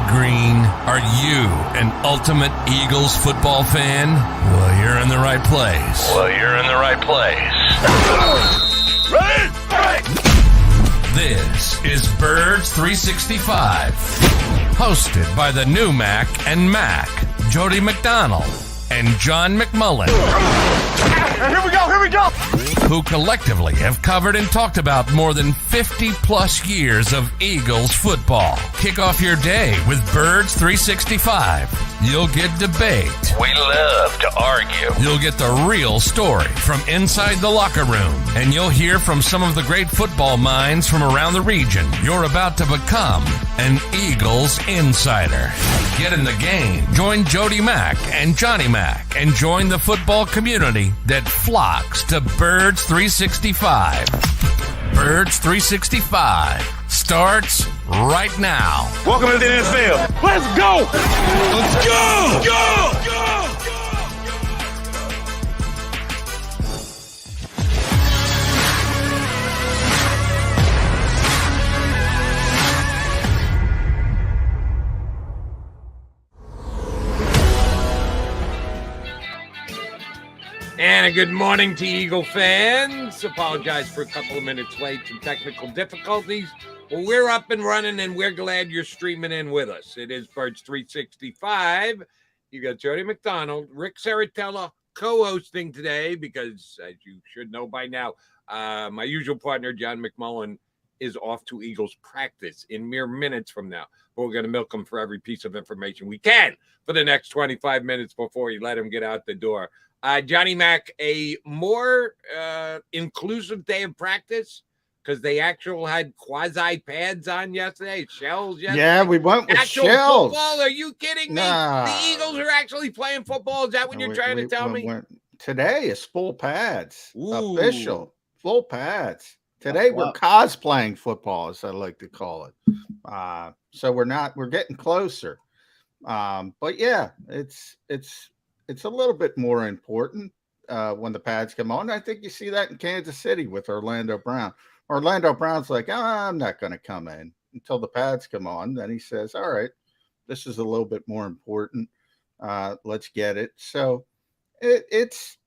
green. Are you an ultimate Eagles football fan? Well, you're in the right place. Ready? This is Birds 365, hosted by the new Mac and Mac, Jody McDonald and John McMullen. Here we go! Who collectively have covered and talked about more than 50 plus years of Eagles football. Kick off your day with Birds 365. You'll get debate. We love to argue. You'll get the real story from inside the locker room. And you'll hear from some of the great football minds from around the region. You're about to become an Eagles insider. Get in the game. Join Jody Mack and Johnny Mack and join the football community that flocks to Birds 365. Birds 365 starts right now. Welcome to the NFL. Let's go! And a good morning to Eagle fans. Apologize for a couple of minutes late, some technical difficulties. Well, we're up and running, and we're glad you're streaming in with us. It is Birds 365. You got Jody McDonald, Rick Saratella co-hosting today because, as you should know by now, my usual partner, John McMullen, is off to Eagles practice in mere minutes from now. But we're going to milk him for every piece of information we can for the next 25 minutes before we let him get out the door. Johnny Mac, a more inclusive day of practice because they actually had quasi pads on yesterday, shells yesterday. Yeah, we went with actual shells. Football? Are you kidding me? Nah. The Eagles are actually playing football. Is that what you're trying to tell me? Today is full pads. Ooh. Official full pads. Today we're cosplaying football, as I like to call it. So we're getting closer. But yeah, it's a little bit more important when the pads come on. I think you see that in Kansas City with Orlando Brown. Orlando Brown's like, I'm not going to come in until the pads come on. Then he says, all right, this is a little bit more important. Let's get it. So it's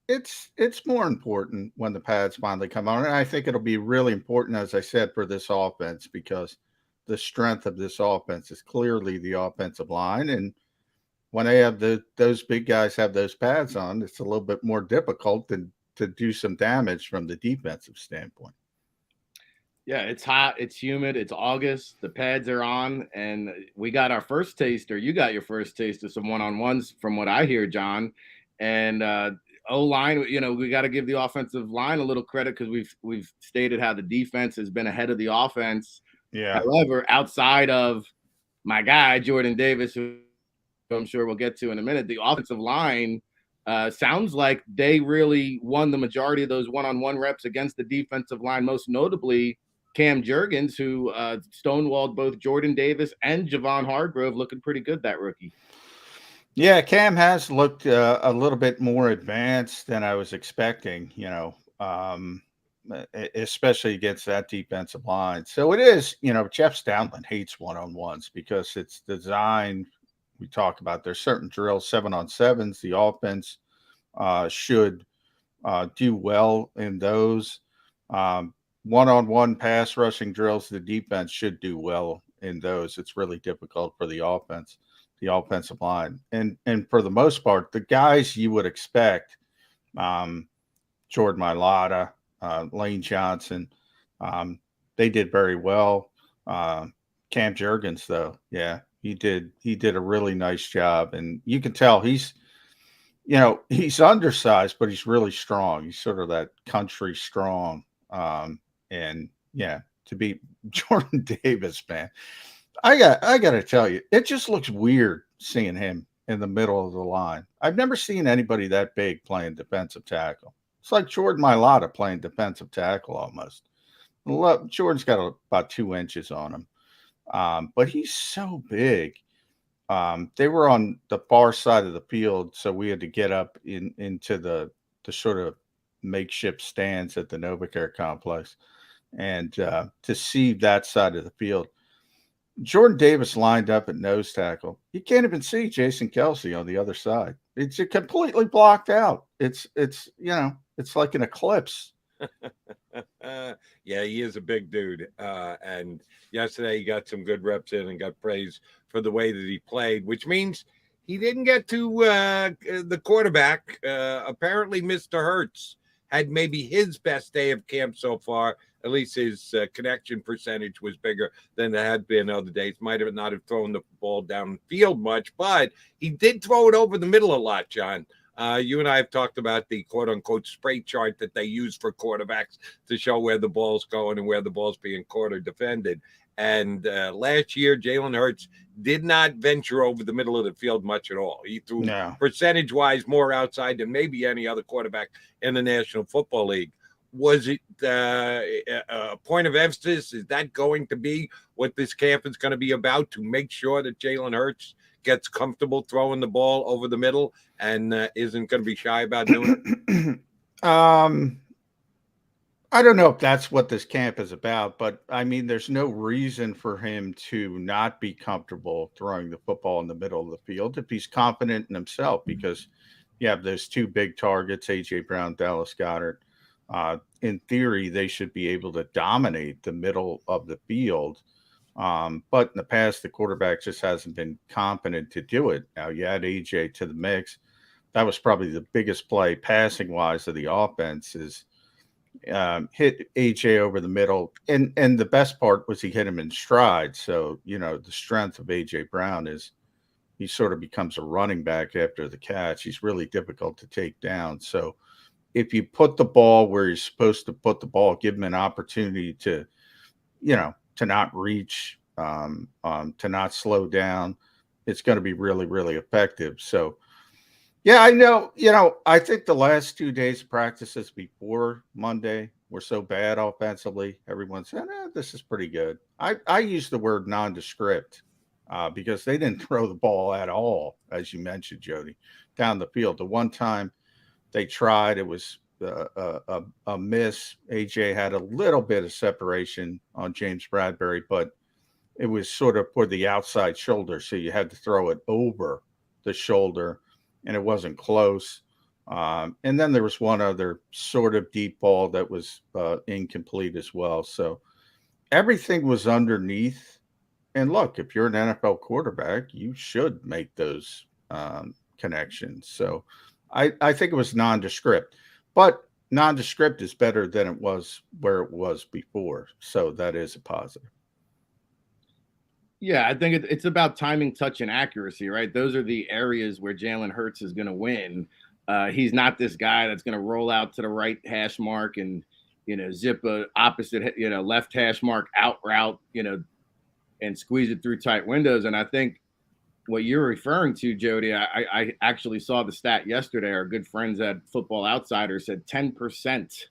more important when the pads finally come on. And I think it'll be really important, as I said, for this offense, because the strength of this offense is clearly the offensive line. And when they have those big guys have those pads on, it's a little bit more difficult to do some damage from the defensive standpoint. Yeah, it's hot, it's humid, it's August, the pads are on, and we got our first taste, or you got your first taste of some one-on-ones from what I hear, John. And O-line, we got to give the offensive line a little credit because we've stated how the defense has been ahead of the offense. Yeah. However, outside of my guy, Jordan Davis, who I'm sure we'll get to in a minute, the offensive line sounds like they really won the majority of those one-on-one reps against the defensive line, most notably Cam Jurgens, who stonewalled both Jordan Davis and Javon Hargrove, looking pretty good, that rookie. Yeah, Cam has looked a little bit more advanced than I was expecting, especially against that defensive line. So it is, Jeff Stoutland hates one-on-ones because it's designed. We talk about there's certain drills, 7-on-7s. The offense should do well in those. One-on-one pass rushing drills, the defense should do well in those. It's really difficult for the offense, the offensive line. And for the most part, the guys you would expect, Jordan Mailata, Lane Johnson, they did very well. Cam Jurgens, though, yeah. He did a really nice job, and you can tell he's undersized, but he's really strong. He's sort of that country strong. And yeah, to beat Jordan Davis, man, I got to tell you, it just looks weird seeing him in the middle of the line. I've never seen anybody that big playing defensive tackle. It's like Jordan Mailata playing defensive tackle almost. Jordan's got about 2 inches on him. But he's so big. They were on the far side of the field, so we had to get up into the sort of makeshift stands at the NovaCare complex. And to see that side of the field, Jordan Davis lined up at nose tackle. You can't even see Jason Kelsey on the other side. It's completely blocked out. It's it's like an eclipse. Yeah, he is a big dude. And yesterday he got some good reps in and got praise for the way that he played, which means he didn't get to the quarterback. Apparently, Mr. Hurts had maybe his best day of camp so far. At least his connection percentage was bigger than it had been other days. Might have not have thrown the ball downfield much, but he did throw it over the middle a lot, John. You and I have talked about the quote-unquote spray chart that they use for quarterbacks to show where the ball's going and where the ball's being caught or defended. And last year, Jalen Hurts did not venture over the middle of the field much at all. He threw percentage-wise more outside than maybe any other quarterback in the National Football League. Was it a point of emphasis? Is that going to be what this camp is going to be about, to make sure that Jalen Hurts gets comfortable throwing the ball over the middle and isn't going to be shy about doing it? I don't know if that's what this camp is about, but I mean, there's no reason for him to not be comfortable throwing the football in the middle of the field if he's confident in himself, because you have those two big targets, A.J. Brown, Dallas Goedert. In theory, they should be able to dominate the middle of the field. But in the past, the quarterback just hasn't been competent to do it. Now, you add AJ to the mix. That was probably the biggest play passing-wise of the offense, is hit AJ over the middle. And the best part was he hit him in stride. So, the strength of AJ Brown is he sort of becomes a running back after the catch. He's really difficult to take down. So if you put the ball where you're supposed to put the ball, give him an opportunity to, to not reach, to not slow down, it's going to be really, really effective. So, yeah, I know, I think the last 2 days of practices before Monday were so bad offensively. Everyone said, this is pretty good. I use the word nondescript because they didn't throw the ball at all, as you mentioned, Jody, down the field. The one time they tried, it was a miss. AJ had a little bit of separation on James Bradbury, but it was sort of for the outside shoulder, so you had to throw it over the shoulder, and it wasn't close. And then there was one other sort of deep ball that was incomplete as well. So everything was underneath. And look, if you're an NFL quarterback, you should make those connections. So I think it was nondescript, but nondescript is better than it was where it was before. So that is a positive. Yeah, I think it's about timing, touch, and accuracy, right? Those are the areas where Jalen Hurts is going to win. He's not this guy that's going to roll out to the right hash mark and, zip a opposite, left hash mark out route, and squeeze it through tight windows. And I think what you're referring to, Jody, I actually saw the stat yesterday. Our good friends at Football Outsider said 10%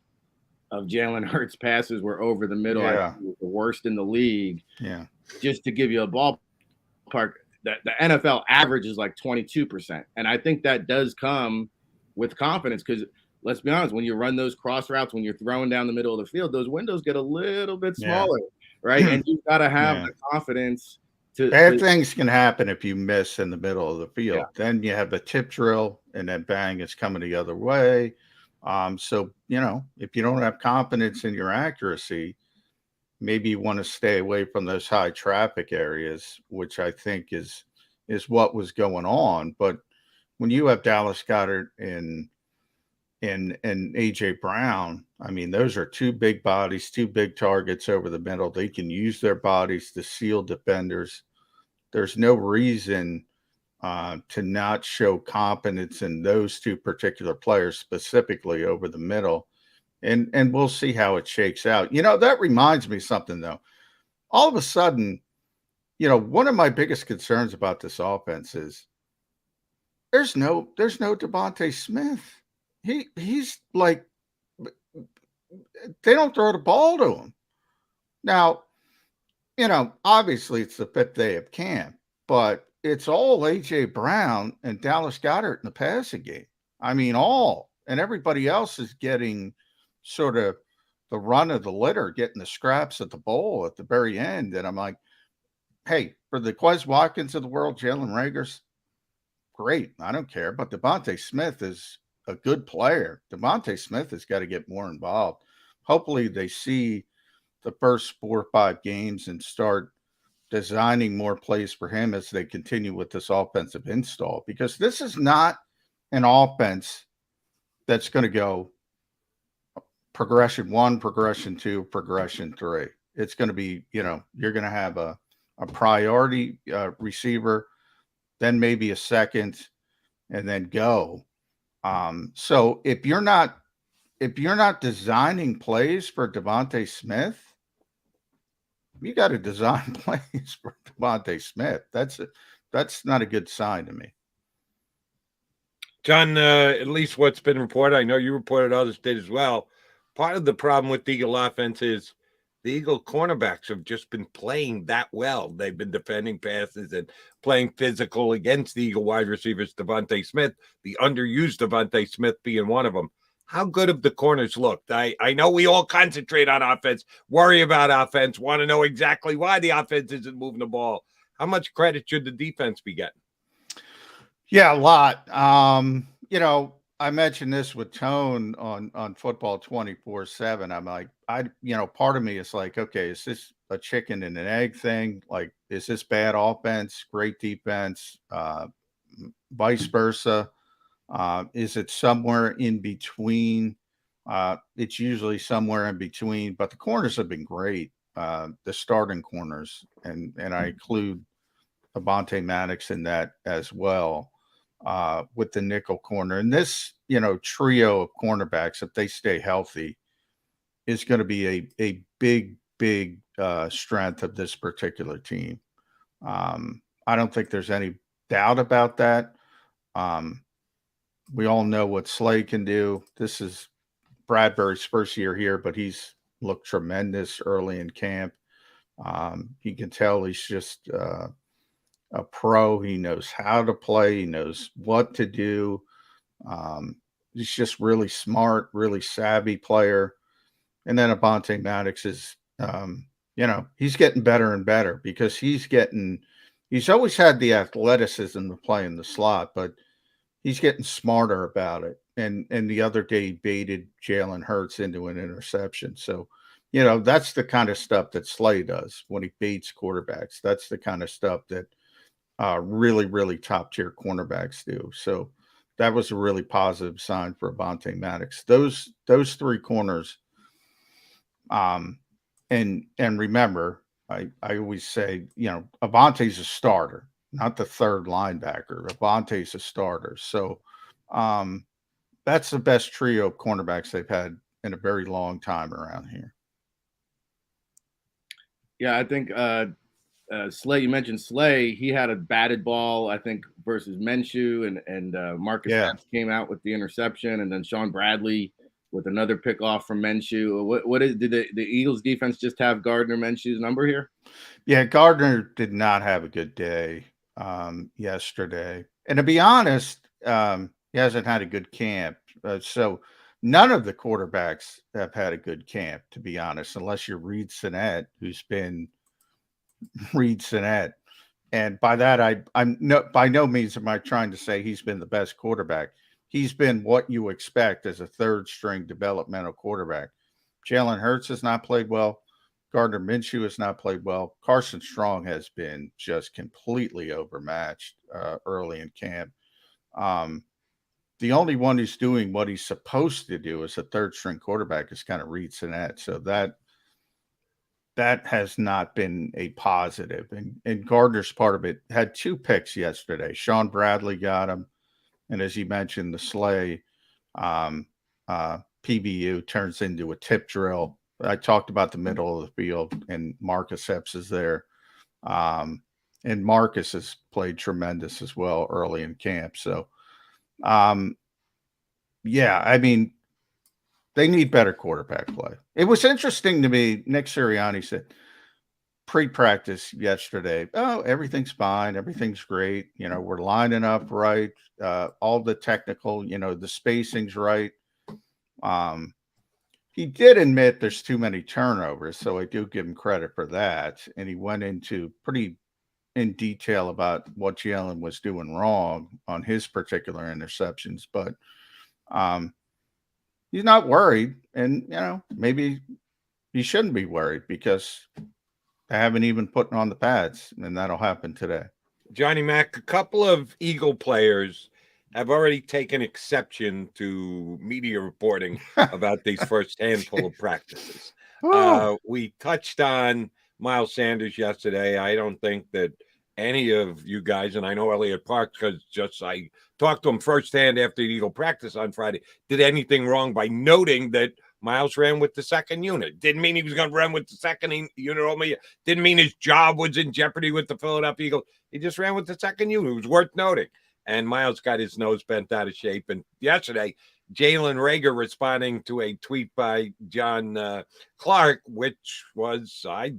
of Jalen Hurts passes were over the middle. Yeah. I think it was the worst in the league. Yeah. Just to give you a ballpark, the NFL average is like 22%. And I think that does come with confidence, because let's be honest, when you run those cross routes, when you're throwing down the middle of the field, those windows get a little bit smaller, right? And you've got to have the confidence to. Bad things can happen if you miss in the middle of the field. Yeah. Then you have the tip drill, and then bang, it's coming the other way. So, if you don't have confidence in your accuracy, maybe you want to stay away from those high traffic areas, which I think is what was going on. But when you have Dallas Goedert and AJ Brown, I mean, those are two big bodies, two big targets over the middle. They can use their bodies to seal defenders. There's no reason to not show confidence in those two particular players, specifically over the middle. And we'll see how it shakes out. That reminds me of something, though. All of a sudden, one of my biggest concerns about this offense is there's no Devontae Smith. He's like, they don't throw the ball to him. Now, obviously it's the 5th day of camp, but it's all A.J. Brown and Dallas Goedert in the passing game. I mean, and everybody else is getting sort of the run of the litter, getting the scraps at the bowl at the very end. And I'm like, hey, for the Quez Watkins of the world, Jalen Reagor's great. I don't care. But Devontae Smith is a good player. Devontae Smith has got to get more involved. Hopefully they see the first 4 or 5 games and start designing more plays for him as they continue with this offensive install, because this is not an offense that's going to go progression 1, progression 2, progression 3. It's going to be, you're going to have a priority receiver, then maybe a second, and then go. So if you're not designing plays for Devontae Smith, you got to design plays for Devontae Smith. That's not a good sign to me. John, at least what's been reported, I know you reported, others did as well. Part of the problem with the Eagle offense is the Eagle cornerbacks have just been playing that well. They've been defending passes and playing physical against the Eagle wide receivers, Devontae Smith, the underused Devontae Smith being one of them. How good have the corners looked? I know we all concentrate on offense, worry about offense, want to know exactly why the offense isn't moving the ball. How much credit should the defense be getting? Yeah, a lot. I mentioned this with Tone on Football 24/7. I'm like, part of me is like, okay, is this a chicken and an egg thing? Like, is this bad offense, great defense, vice versa? Is it somewhere in between? It's usually somewhere in between, but the corners have been great. The starting corners, and I include Avonte Maddox in that as well, with the nickel corner. And this, trio of cornerbacks, if they stay healthy, is going to be a big strength of this particular team. I don't think there's any doubt about that. We all know what Slay can do. This is Bradbury's first year here, but he's looked tremendous early in camp. You can tell he's just a pro. He knows how to play. He knows what to do. He's just really smart, really savvy player. And then Avonte Maddox is, he's getting better and better, because he's always had the athleticism to play in the slot, but he's getting smarter about it. And the other day he baited Jalen Hurts into an interception. So, that's the kind of stuff that Slay does when he baits quarterbacks. That's the kind of stuff that really, really top tier cornerbacks do. So that was a really positive sign for Avonte Maddox. Those 3 corners. And remember, I always say, Avonte's a starter, not the third linebacker. Avonte's a starter. So that's the best trio of cornerbacks they've had in a very long time around here. Yeah, I think Slay, you mentioned Slay. He had a batted ball, I think, versus Minshew, and Marcus Epps came out with the interception, and then Sean Bradley with another pick off from Minshew. Did the Eagles defense just have Gardner Minshew's number here? Yeah, Gardner did not have a good day yesterday. And to be honest, he hasn't had a good camp. So none of the quarterbacks have had a good camp, to be honest, unless you're Reed Sinnett, who's been Reed Sinnett. And by that, by no means am I trying to say he's been the best quarterback. He's been what you expect as a third-string developmental quarterback. Jalen Hurts has not played well. Gardner Minshew has not played well. Carson Strong has been just completely overmatched early in camp. The only one who's doing what he's supposed to do as a third-string quarterback is kind of Reed Sinnett. So that has not been a positive. And Gardner's part of it. Had 2 picks yesterday. Sean Bradley got him. And as you mentioned, the Slay PBU turns into a tip drill. I talked about the middle of the field, and Marcus Epps is there. And Marcus has played tremendous as well early in camp. So, they need better quarterback play. It was interesting to me. Nick Sirianni said pre-practice yesterday, oh, everything's fine. Everything's great. We're lining up right. All the technical, the spacing's right. He did admit there's too many turnovers, so I do give him credit for that. And he went into pretty in detail about what Jalen was doing wrong on his particular interceptions, but he's not worried. And, maybe he shouldn't be worried because they haven't even put on the pads, and that'll happen today. Johnny Mac, a couple of Eagle players have already taken exception to media reporting about these first handful of practices. We touched on Miles Sanders yesterday. I don't think that any of you guys, and I know Elliott Parks because I talked to him firsthand after the Eagle practice on Friday, did anything wrong by noting that Miles ran with the second unit. Didn't mean he was going to run with the second unit only. Didn't mean his job was in jeopardy with the Philadelphia Eagles. He just ran with the second unit. It was worth noting. And Miles got his nose bent out of shape. And yesterday, Jalen Reagor responding to a tweet by John Clark, which was, I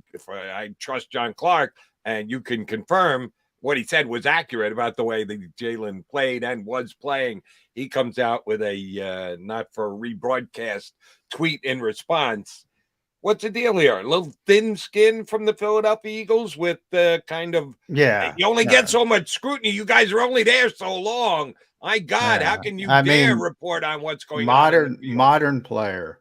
trust John Clark, and you can confirm what he said was accurate about the way that Jalen played and was playing. He comes out with a not for rebroadcast tweet in response. What's the deal here? A little thin skin from the Philadelphia Eagles with kind of, you only get so much scrutiny. You guys are only there so long. My God, how can you dare report on what's going on? Modern player,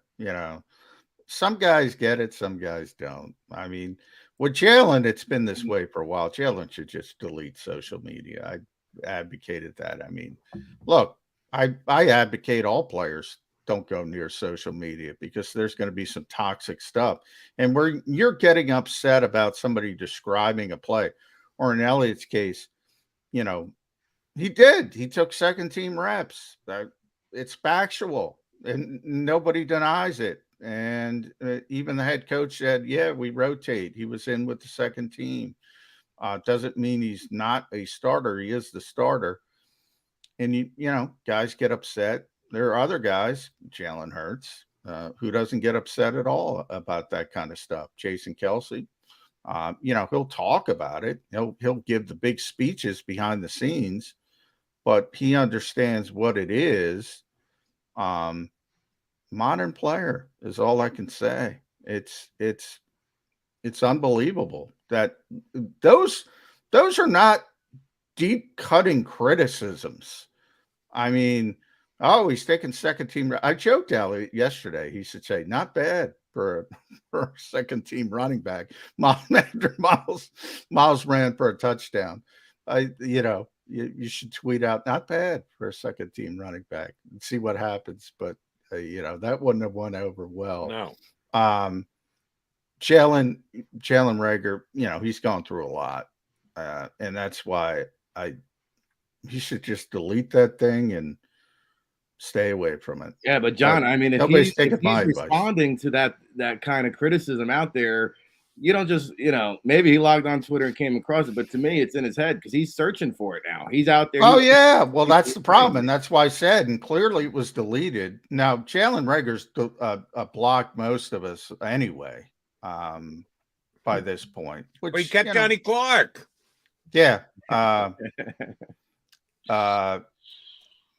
some guys get it, some guys don't. I mean, with Jalen, it's been this way for a while. Jalen should just delete social media. I advocated that. I mean, look, I advocate all players don't go near social media because there's going to be some toxic stuff. And where you're getting upset about somebody describing a play, or in Elliott's case, he took second team reps. It's factual and nobody denies it. And even the head coach said, yeah, we rotate. He was in with the second team. Doesn't mean he's not a starter. He is the starter. And, guys get upset. There are other guys, Jalen Hurts, who doesn't get upset at all about that kind of stuff. Jason Kelsey, he'll talk about it. He'll give the big speeches behind the scenes, but he understands what it is. Modern player is all I can say. It's unbelievable that those are not deep cutting criticisms. I mean, he's taking second team. I joked Elliott yesterday. He should say, not bad for a second team running back. Miles ran for a touchdown. You should tweet out, not bad for a second team running back and see what happens. But that wouldn't have went over well. No. Jalen Reagor, he's gone through a lot. And that's why he should just delete that thing and stay away from it. Yeah, but John, I mean, if he's responding to that kind of criticism out there, you don't just, maybe he logged on Twitter and came across it, but to me, it's in his head because he's searching for it now. He's out there. Oh, yeah. Well, that's the problem. And that's why I said, and clearly it was deleted. Now, Jalen Reagor's blocked most of us anyway by this point. But he kept Johnny Clark. Yeah.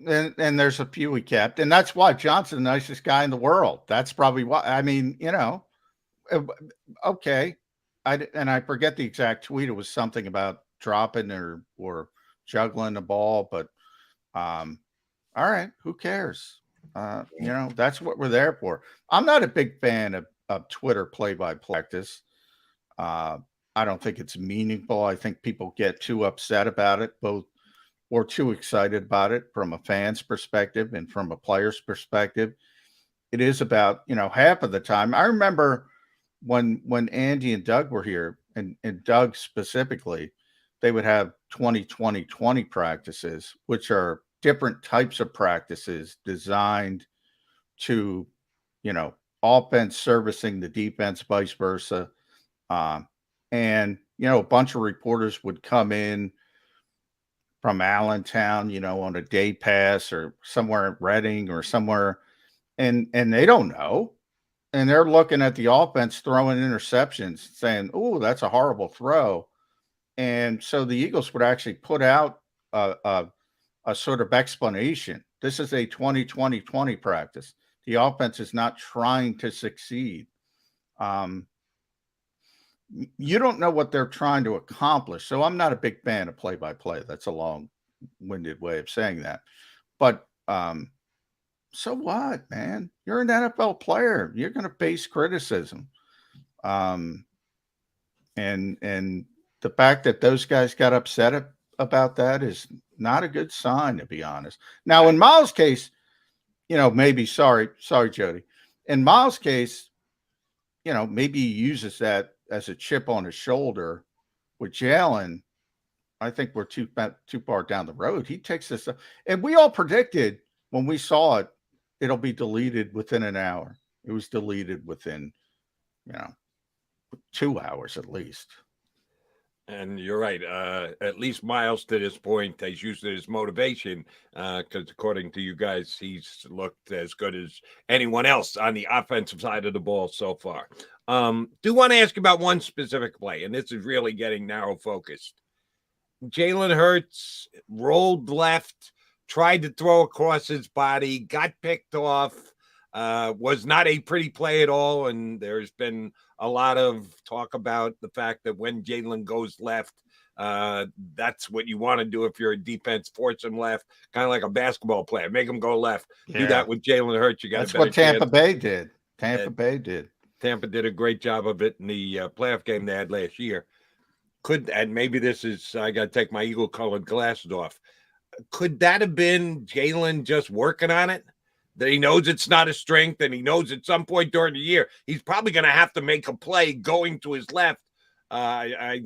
And there's a few he kept. And that's why Johnson's the nicest guy in the world. That's probably why. I mean, okay. I forget the exact tweet. It was something about dropping or juggling the ball, but all right, who cares? That's what we're there for. I'm not a big fan of Twitter play-by-play practice. I don't think it's meaningful. I think people get too upset about it, or too excited about it from a fan's perspective and from a player's perspective. It is about, half of the time. I remember when Andy and Doug were here, and Doug specifically, they would have 20-20-20 practices, which are different types of practices designed to, offense servicing the defense, vice versa. And, a bunch of reporters would come in from Allentown, on a day pass or somewhere at Reading or somewhere, and they don't know. And they're looking at the offense throwing interceptions saying, oh, that's a horrible throw. And so the Eagles would actually put out a sort of explanation. This is a 20-20-20 practice. The offense is not trying to succeed. you don't know what they're trying to accomplish. So I'm not a big fan of play-by-play. That's a long-winded way of saying that. But so what, man? You're an NFL player. You're going to face criticism. And the fact that those guys got upset about that is not a good sign, to be honest. Now, in Miles' case, maybe sorry, Jody. In Miles' case, maybe he uses that as a chip on his shoulder. With Jalen, I think we're too far down the road. He takes this, and we all predicted when we saw it, it'll be deleted within an hour. It was deleted within, 2 hours at least. And you're right. At least Miles, to this point, has used it as motivation because, according to you guys, he's looked as good as anyone else on the offensive side of the ball so far. Do want to ask about one specific play, and this is really getting narrow focused. Jalen Hurts rolled left, tried to throw across his body, got picked off. Was not a pretty play at all, and there's been a lot of talk about the fact that when Jalen goes left, that's what you want to do if you're a defense, force him left, kind of like a basketball player, make him go left. Yeah. Do that with Jalen Hurts. You got that's what Tampa Bay did. Tampa did a great job of it in the playoff game they had last year. And maybe this is, I got to take my eagle-colored glasses off. Could that have been Jalen just working on it? That he knows it's not a strength, and he knows at some point during the year he's probably going to have to make a play going to his left. I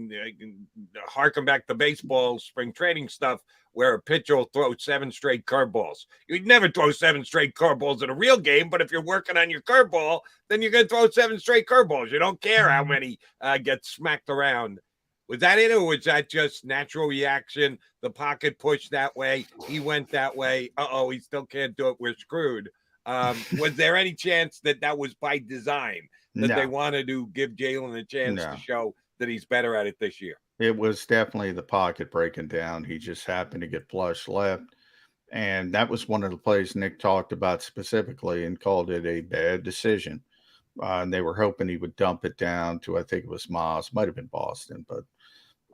harken back to baseball spring training stuff where a pitcher will throw 7 straight curveballs. You'd never throw 7 straight curveballs in a real game, but if you're working on your curveball, then you're going to throw 7 straight curveballs. You don't care how many get smacked around. Was that it, or was that just natural reaction? The pocket pushed that way. He went that way. He still can't do it. We're screwed. Was there any chance that was by design, that they wanted to give Jalen a chance to show that he's better at it this year? It was definitely the pocket breaking down. He just happened to get flush left. And that was one of the plays Nick talked about specifically and called it a bad decision. And they were hoping he would dump it down to, I think it was Miles, might have been Boston, but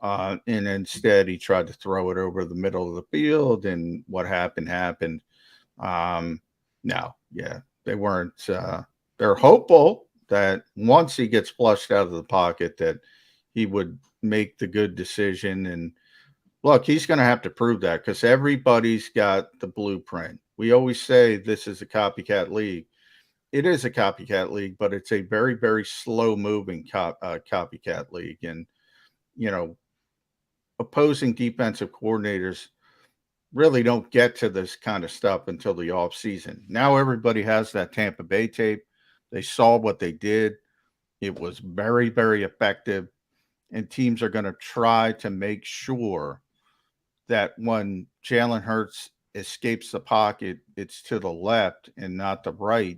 and instead he tried to throw it over the middle of the field, and what happened. They weren't. They're hopeful that once he gets flushed out of the pocket, that he would make the good decision. And look, he's going to have to prove that because everybody's got the blueprint. We always say this is a copycat league. It is a copycat league, but it's a very, very slow moving copycat league. And, opposing defensive coordinators really don't get to this kind of stuff until the off season. Now everybody has that Tampa Bay tape. They saw what they did. It was very, very effective. And teams are going to try to make sure that when Jalen Hurts escapes the pocket, it's to the left and not the right.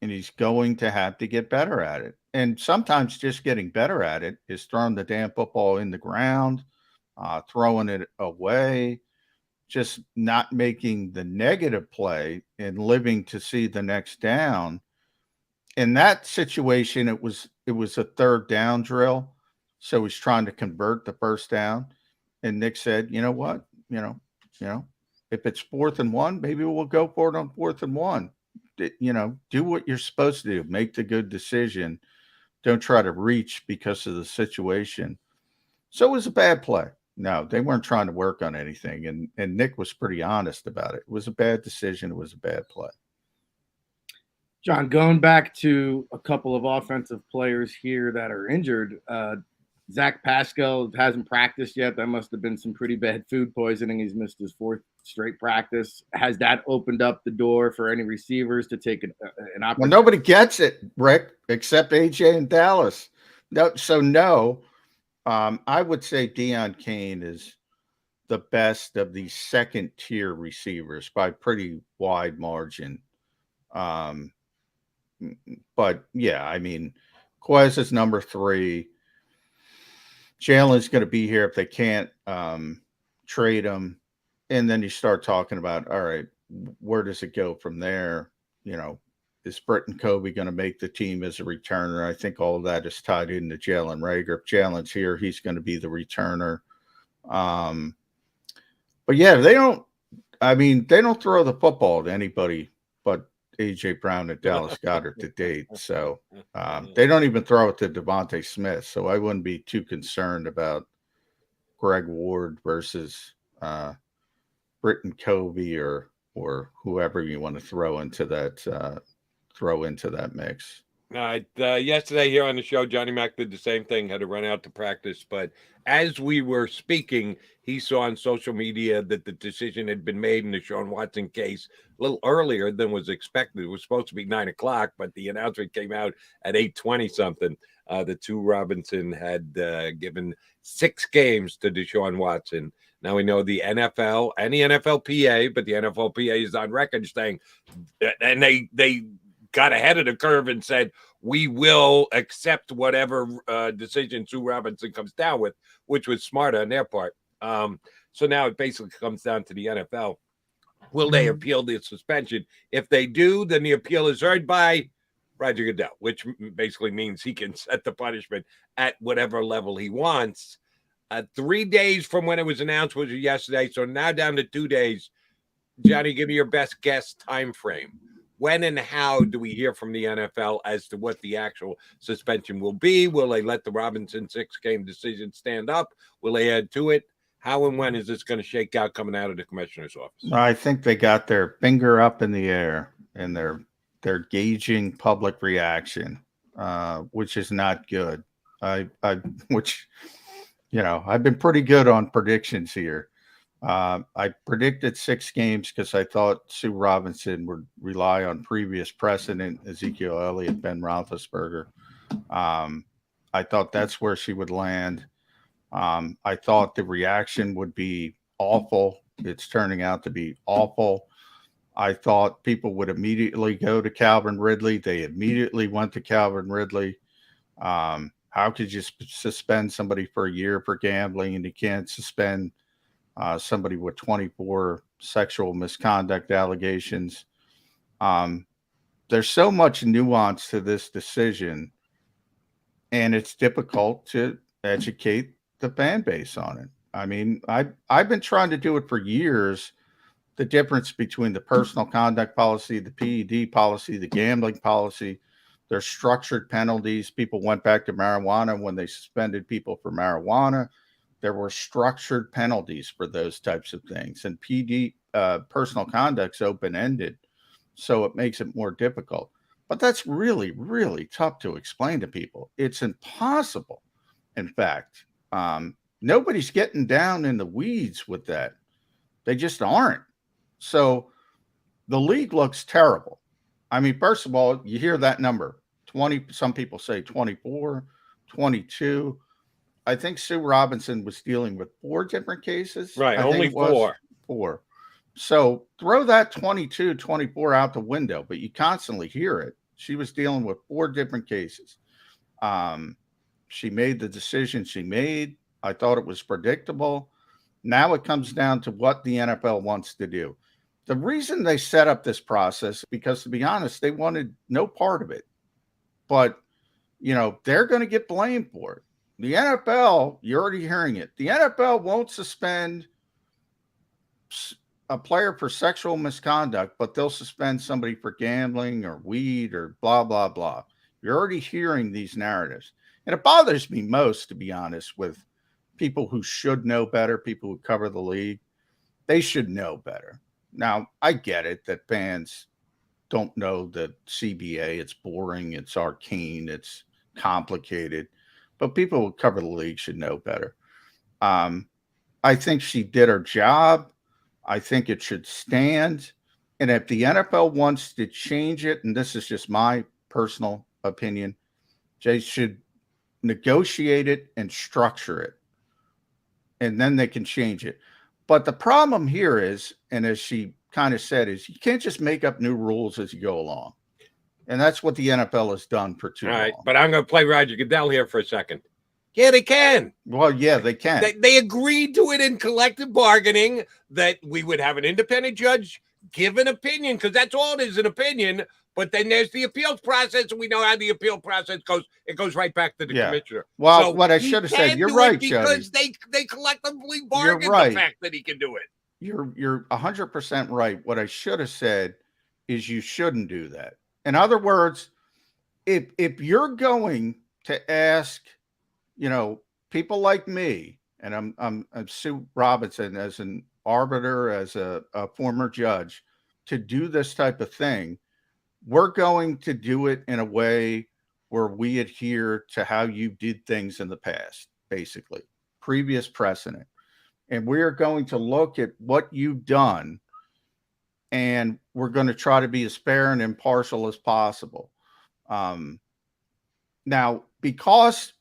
And he's going to have to get better at it. And sometimes just getting better at it is throwing the damn football in the ground, throwing it away, just not making the negative play and living to see the next down. In that situation, it was a third down drill. So he's trying to convert the first down. And Nick said, you know what? If it's 4th and 1, maybe we'll go for it on 4th and 1. Do what you're supposed to do. Make the good decision. Don't try to reach because of the situation. So it was a bad play. No, they weren't trying to work on anything. And Nick was pretty honest about it. It was a bad decision. It was a bad play. John, going back to a couple of offensive players here that are injured, Zach Pascal hasn't practiced yet. That must have been some pretty bad food poisoning. He's missed his 4th straight practice. Has that opened up the door for any receivers to take an opportunity? Well, nobody gets it, Rick, except AJ and Dallas. No. I would say Deion Kane is the best of the second-tier receivers by pretty wide margin. But, yeah, Quez is number 3. Jalen's going to be here if they can't trade him. And then you start talking about, all right, where does it go from there? is Britton Covey going to make the team as a returner? I think all of that is tied into Jalen Reagor. If Jalen's here, he's going to be the returner. But yeah, they don't throw the football to anybody but A.J. Brown and Dallas Goedert to date. So they don't even throw it to Devontae Smith. So I wouldn't be too concerned about Greg Ward versus Britton Covey or whoever you want to throw into that mix. All right. Yesterday here on the show, Johnny Mac did the same thing, had to run out to practice. But as we were speaking, he saw on social media that the decision had been made in the Deshaun Watson case a little earlier than was expected. It was supposed to be 9 o'clock, but the announcement came out at 8:20 something. That Sue Robinson had given 6 games to Deshaun Watson. Now we know the NFL and the NFLPA, but the NFLPA is on record saying, and they got ahead of the curve and said, we will accept whatever decision Sue Robinson comes down with, which was smart on their part. So now it basically comes down to the NFL. Will they appeal the suspension? If they do, then the appeal is heard by Roger Goodell, which basically means he can set the punishment at whatever level he wants. 3 days from when it was announced was yesterday, so now down to 2 days. Johnny, give me your best guess time frame. When and how do we hear from the NFL as to what the actual suspension will be? Will they let the Robinson 6-game decision stand up? Will they add to it? How and when is this going to shake out coming out of the commissioner's office? I think they got their finger up in the air and they're gauging public reaction, which is not good. Which, you know, I've been pretty good on predictions here. I predicted 6 games because I thought Sue Robinson would rely on previous precedent, Ezekiel Elliott, Ben Roethlisberger. I thought that's where she would land. I thought the reaction would be awful. It's turning out to be awful. I thought people would immediately go to Calvin Ridley. They immediately went to Calvin Ridley. How could you suspend somebody for a year for gambling and you can't suspend somebody with 24 sexual misconduct allegations? There's so much nuance to this decision, and it's difficult to educate the fan base on it. I mean, I've been trying to do it for years, the difference between the personal conduct policy, the PED policy, the gambling policy. There's structured penalties. People went back to marijuana when they suspended people for marijuana. There were structured penalties for those types of things. And PD, personal conduct's open-ended, so it makes it more difficult. But that's really, really tough to explain to people. It's impossible. In fact, nobody's getting down in the weeds with that. They just aren't. So the league looks terrible. I mean, first of all, you hear that number, 20, some people say 24, 22. I think Sue Robinson was dealing with 4 different cases. Right, only 4. 4. So throw that 22, 24 out the window, but you constantly hear it. She was dealing with 4 different cases. She made the decision she made. I thought it was predictable. Now it comes down to what the NFL wants to do. The reason they set up this process, because to be honest, they wanted no part of it. But, you know, they're going to get blamed for it. The NFL, you're already hearing it. The NFL won't suspend a player for sexual misconduct, but they'll suspend somebody for gambling or weed or blah, blah, blah. You're already hearing these narratives. And it bothers me most, to be honest, with people who should know better, people who cover the league. They should know better. Now, I get it that fans don't know the CBA. It's boring. It's arcane. It's complicated. But people who cover the league should know better. I think she did her job. I think it should stand. And if the NFL wants to change it, and this is just my personal opinion, they should negotiate it and structure it. And then they can change it. But the problem here is, and as she kind of said, is you can't just make up new rules as you go along. And that's what the NFL has done for too long. All right, but I'm going to play Roger Goodell here for a second. Yeah, they can. Well, yeah, they can. They agreed to it in collective bargaining that we would have an independent judge give an opinion, because that's all it is, an opinion. But then there's the appeals process, and we know how the appeal process goes. It goes right back to the commissioner. Well, so what I should have said, you're right, because Jody. they collectively bargained right. the fact that he can do it. You're 100% right. What I should have said is you shouldn't do that. In other words, if you're going to ask, people like me, and I'm Sue Robinson as an arbiter, as a former judge, to do this type of thing, we're going to do it in a way where we adhere to how you did things in the past, basically, previous precedent. And we're going to look at what you've done, and we're going to try to be as fair and impartial as possible. Now, because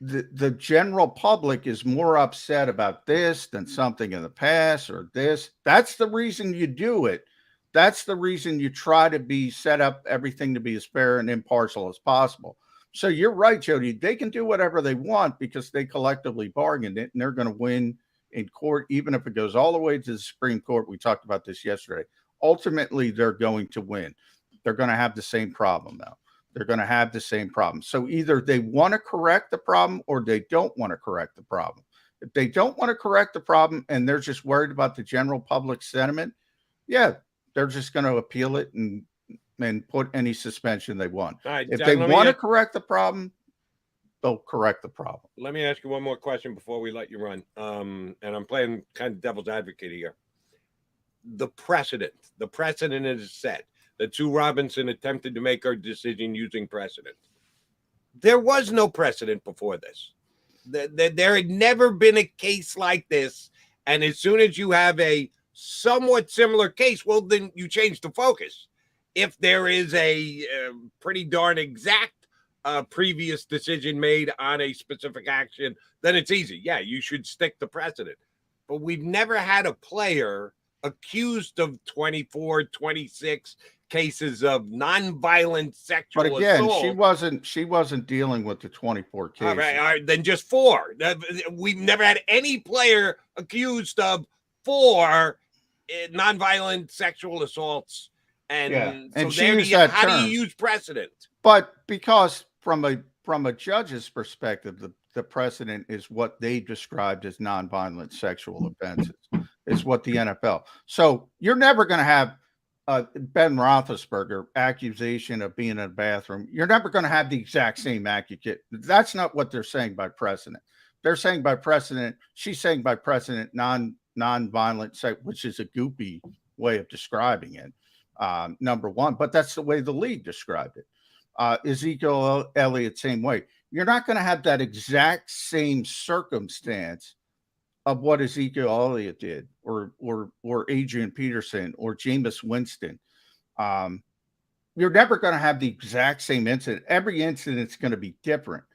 the general public is more upset about this than something in the past or this, that's the reason you do it. That's the reason you try to be set up everything to be as fair and impartial as possible. So you're right, Jody. They can do whatever they want because they collectively bargained it, and they're going to win in court, even if it goes all the way to the Supreme Court. We talked about this yesterday. Ultimately, they're going to win. They're going to have the same problem now. They're going to have the same problem. So either they want to correct the problem or they don't want to correct the problem. If they don't want to correct the problem and they're just worried about the general public sentiment, yeah, they're just going to appeal it and put any suspension they want. Right, if they want to correct the problem, they'll correct the problem. Let me ask you one more question before we let you run. And I'm playing kind of devil's advocate here. The precedent is set that Sue Robinson attempted to make her decision using precedent. There was no precedent before this. There had never been a case like this. And as soon as you have a somewhat similar case, well, then you change the focus. If there is a pretty darn exact previous decision made on a specific action, then it's easy. Yeah, you should stick to precedent. But we've never had a player accused of 24, 26 cases of nonviolent sexual assault. But again, she wasn't dealing with the 24 cases. All right, then just 4. We've never had any player accused of 4 nonviolent sexual assaults. And so how do you use precedent? But because from a judge's perspective, the precedent is what they described as nonviolent sexual offenses. Is what the NFL. So you're never going to have Ben Roethlisberger accusation of being in a bathroom. You're never going to have the exact same accusation. That's not what they're saying by precedent. They're saying by precedent. She's saying by precedent nonviolent, which is a goopy way of describing it. Number one, but that's the way the league described it. Ezekiel Elliott, same way. You're not going to have that exact same circumstance of what Ezekiel Elliott did, or Adrian Peterson, or Jameis Winston. You're never going to have the exact same incident. Every incident's going to be different.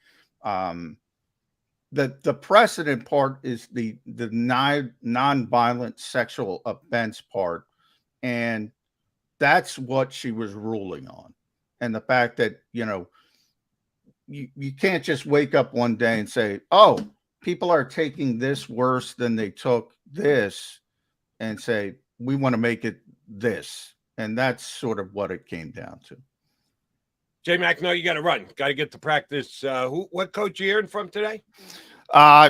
The precedent part is the nonviolent sexual offense part, and that's what she was ruling on. And the fact that you can't just wake up one day and say, "Oh, people are taking this worse than they took this," and say, we want to make it this. And that's sort of what it came down to. J-Mac, no, you got to run. Got to get to practice. What coach you hearing from today?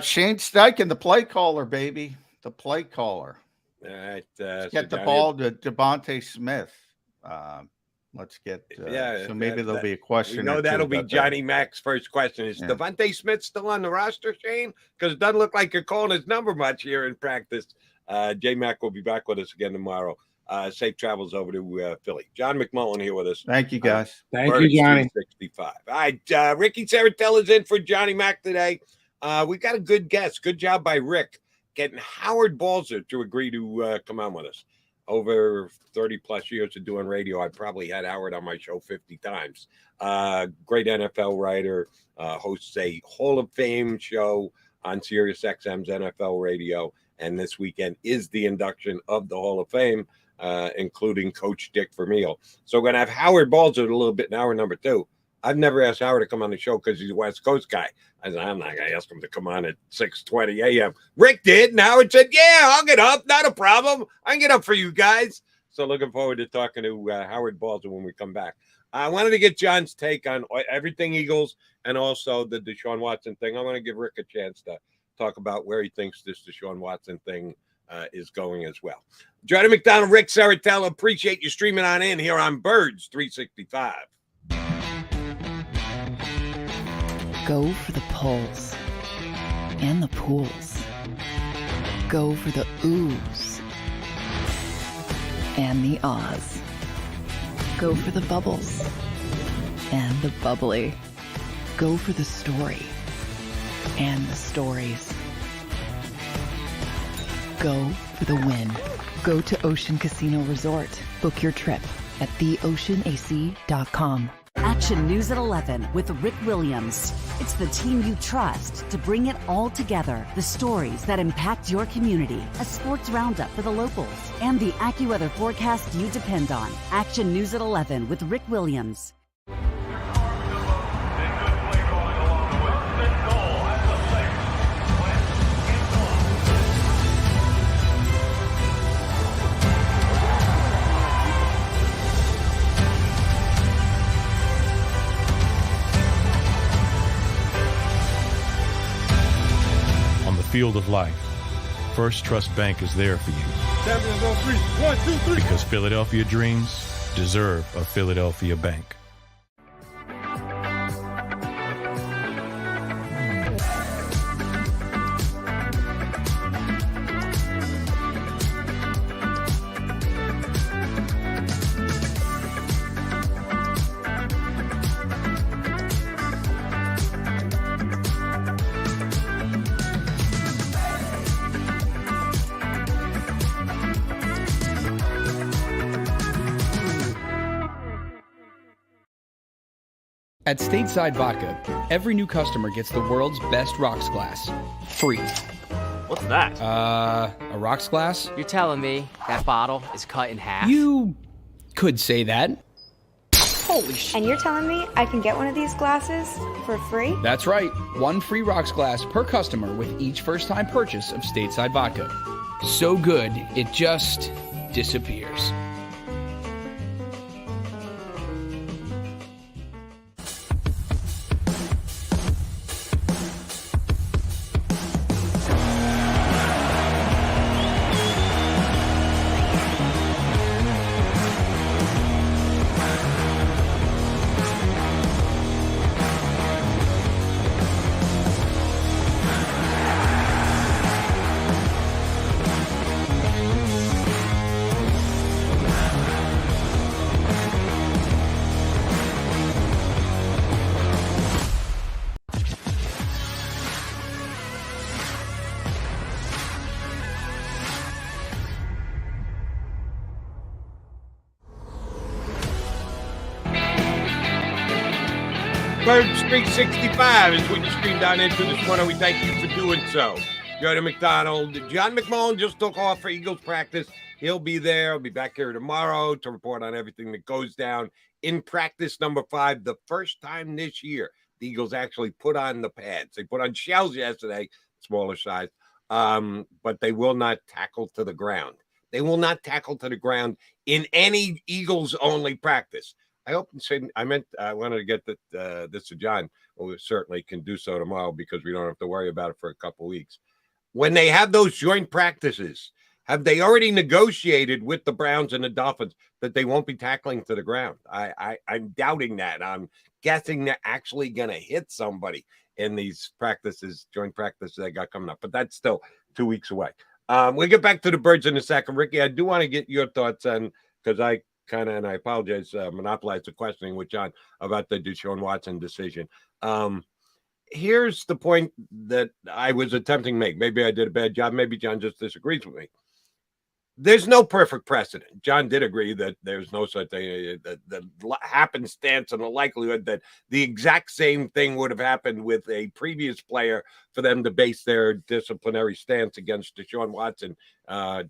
Shane Steichen, the play caller, baby. The play caller. All right. Get the ball to Devontae Smith. Let's get so maybe there'll be a question. You know, that'll be Johnny Mac's first question. Is Devontae Smith still on the roster, Shane? Because it doesn't look like you're calling his number much here in practice. J-Mac will be back with us again tomorrow. Safe travels over to Philly. John McMullen here with us. Thank you, guys. Thank you, Johnny. 65. All right, Ricky Saratella's in for Johnny Mac today. We got a good guest. Good job by Rick getting Howard Balzer to agree to come on with us. Over 30 plus years of doing radio, I probably had Howard on my show 50 times. Great NFL writer, hosts a Hall of Fame show on Sirius XM's NFL radio. And this weekend is the induction of the Hall of Fame, including Coach Dick Vermeil. So we're going to have Howard Balzer a little bit in hour number 2. I've never asked Howard to come on the show because he's a West Coast guy. I said, I'm not going to ask him to come on at 6:20 a.m. Rick did, and Howard said, yeah, I'll get up. Not a problem. I can get up for you guys. So looking forward to talking to Howard Balzer when we come back. I wanted to get John's take on everything Eagles and also the Deshaun Watson thing. I want to give Rick a chance to talk about where he thinks this Deshaun Watson thing is going as well. Jordan McDonald, Rick Saratella, appreciate you streaming on in here on Birds 365. Go for the pulls and the pools. Go for the oohs and the ahs. Go for the bubbles and the bubbly. Go for the story and the stories. Go for the win. Go to Ocean Casino Resort. Book your trip at theoceanac.com. Action News at 11 with Rick Williams. It's the team you trust to bring it all together. The stories that impact your community. A sports roundup for the locals. And the AccuWeather forecast you depend on. Action News at 11 with Rick Williams. Field of life, First Trust Bank is there for you. Champions on 3. 1, 2, 3. Because Philadelphia dreams deserve a Philadelphia bank. At Stateside Vodka, every new customer gets the world's best rocks glass. Free. What's that? A rocks glass? You're telling me that bottle is cut in half? You could say that. Holy shit. And you're telling me I can get one of these glasses for free? That's right. One free rocks glass per customer with each first-time purchase of Stateside Vodka. So good, it just disappears. Birds 365 is what you streamed on into this morning. We thank you for doing so. Jordan McDonald. John McMullen just took off for Eagles practice. He'll be there. He'll be back here tomorrow to report on everything that goes down in practice number 5. The first time this year, the Eagles actually put on the pads. They put on shells yesterday, smaller size, but they will not tackle to the ground. They will not tackle to the ground in any Eagles-only practice. I wanted to get this to John. Well, we certainly can do so tomorrow because we don't have to worry about it for a couple of weeks. When they have those joint practices, have they already negotiated with the Browns and the Dolphins that they won't be tackling to the ground? I'm doubting that. I'm guessing they're actually going to hit somebody in these practices, joint practices they got coming up. But that's still 2 weeks away. We'll get back to the Birds in a second. Ricky, I do want to get your thoughts on, because I apologize, monopolized the questioning with John about the Deshaun Watson decision. Here's the point that I was attempting to make. Maybe I did a bad job. Maybe John just disagrees with me. There's no perfect precedent. John did agree that there's no such thing, the happenstance and the likelihood that the exact same thing would have happened with a previous player for them to base their disciplinary stance against Deshaun Watson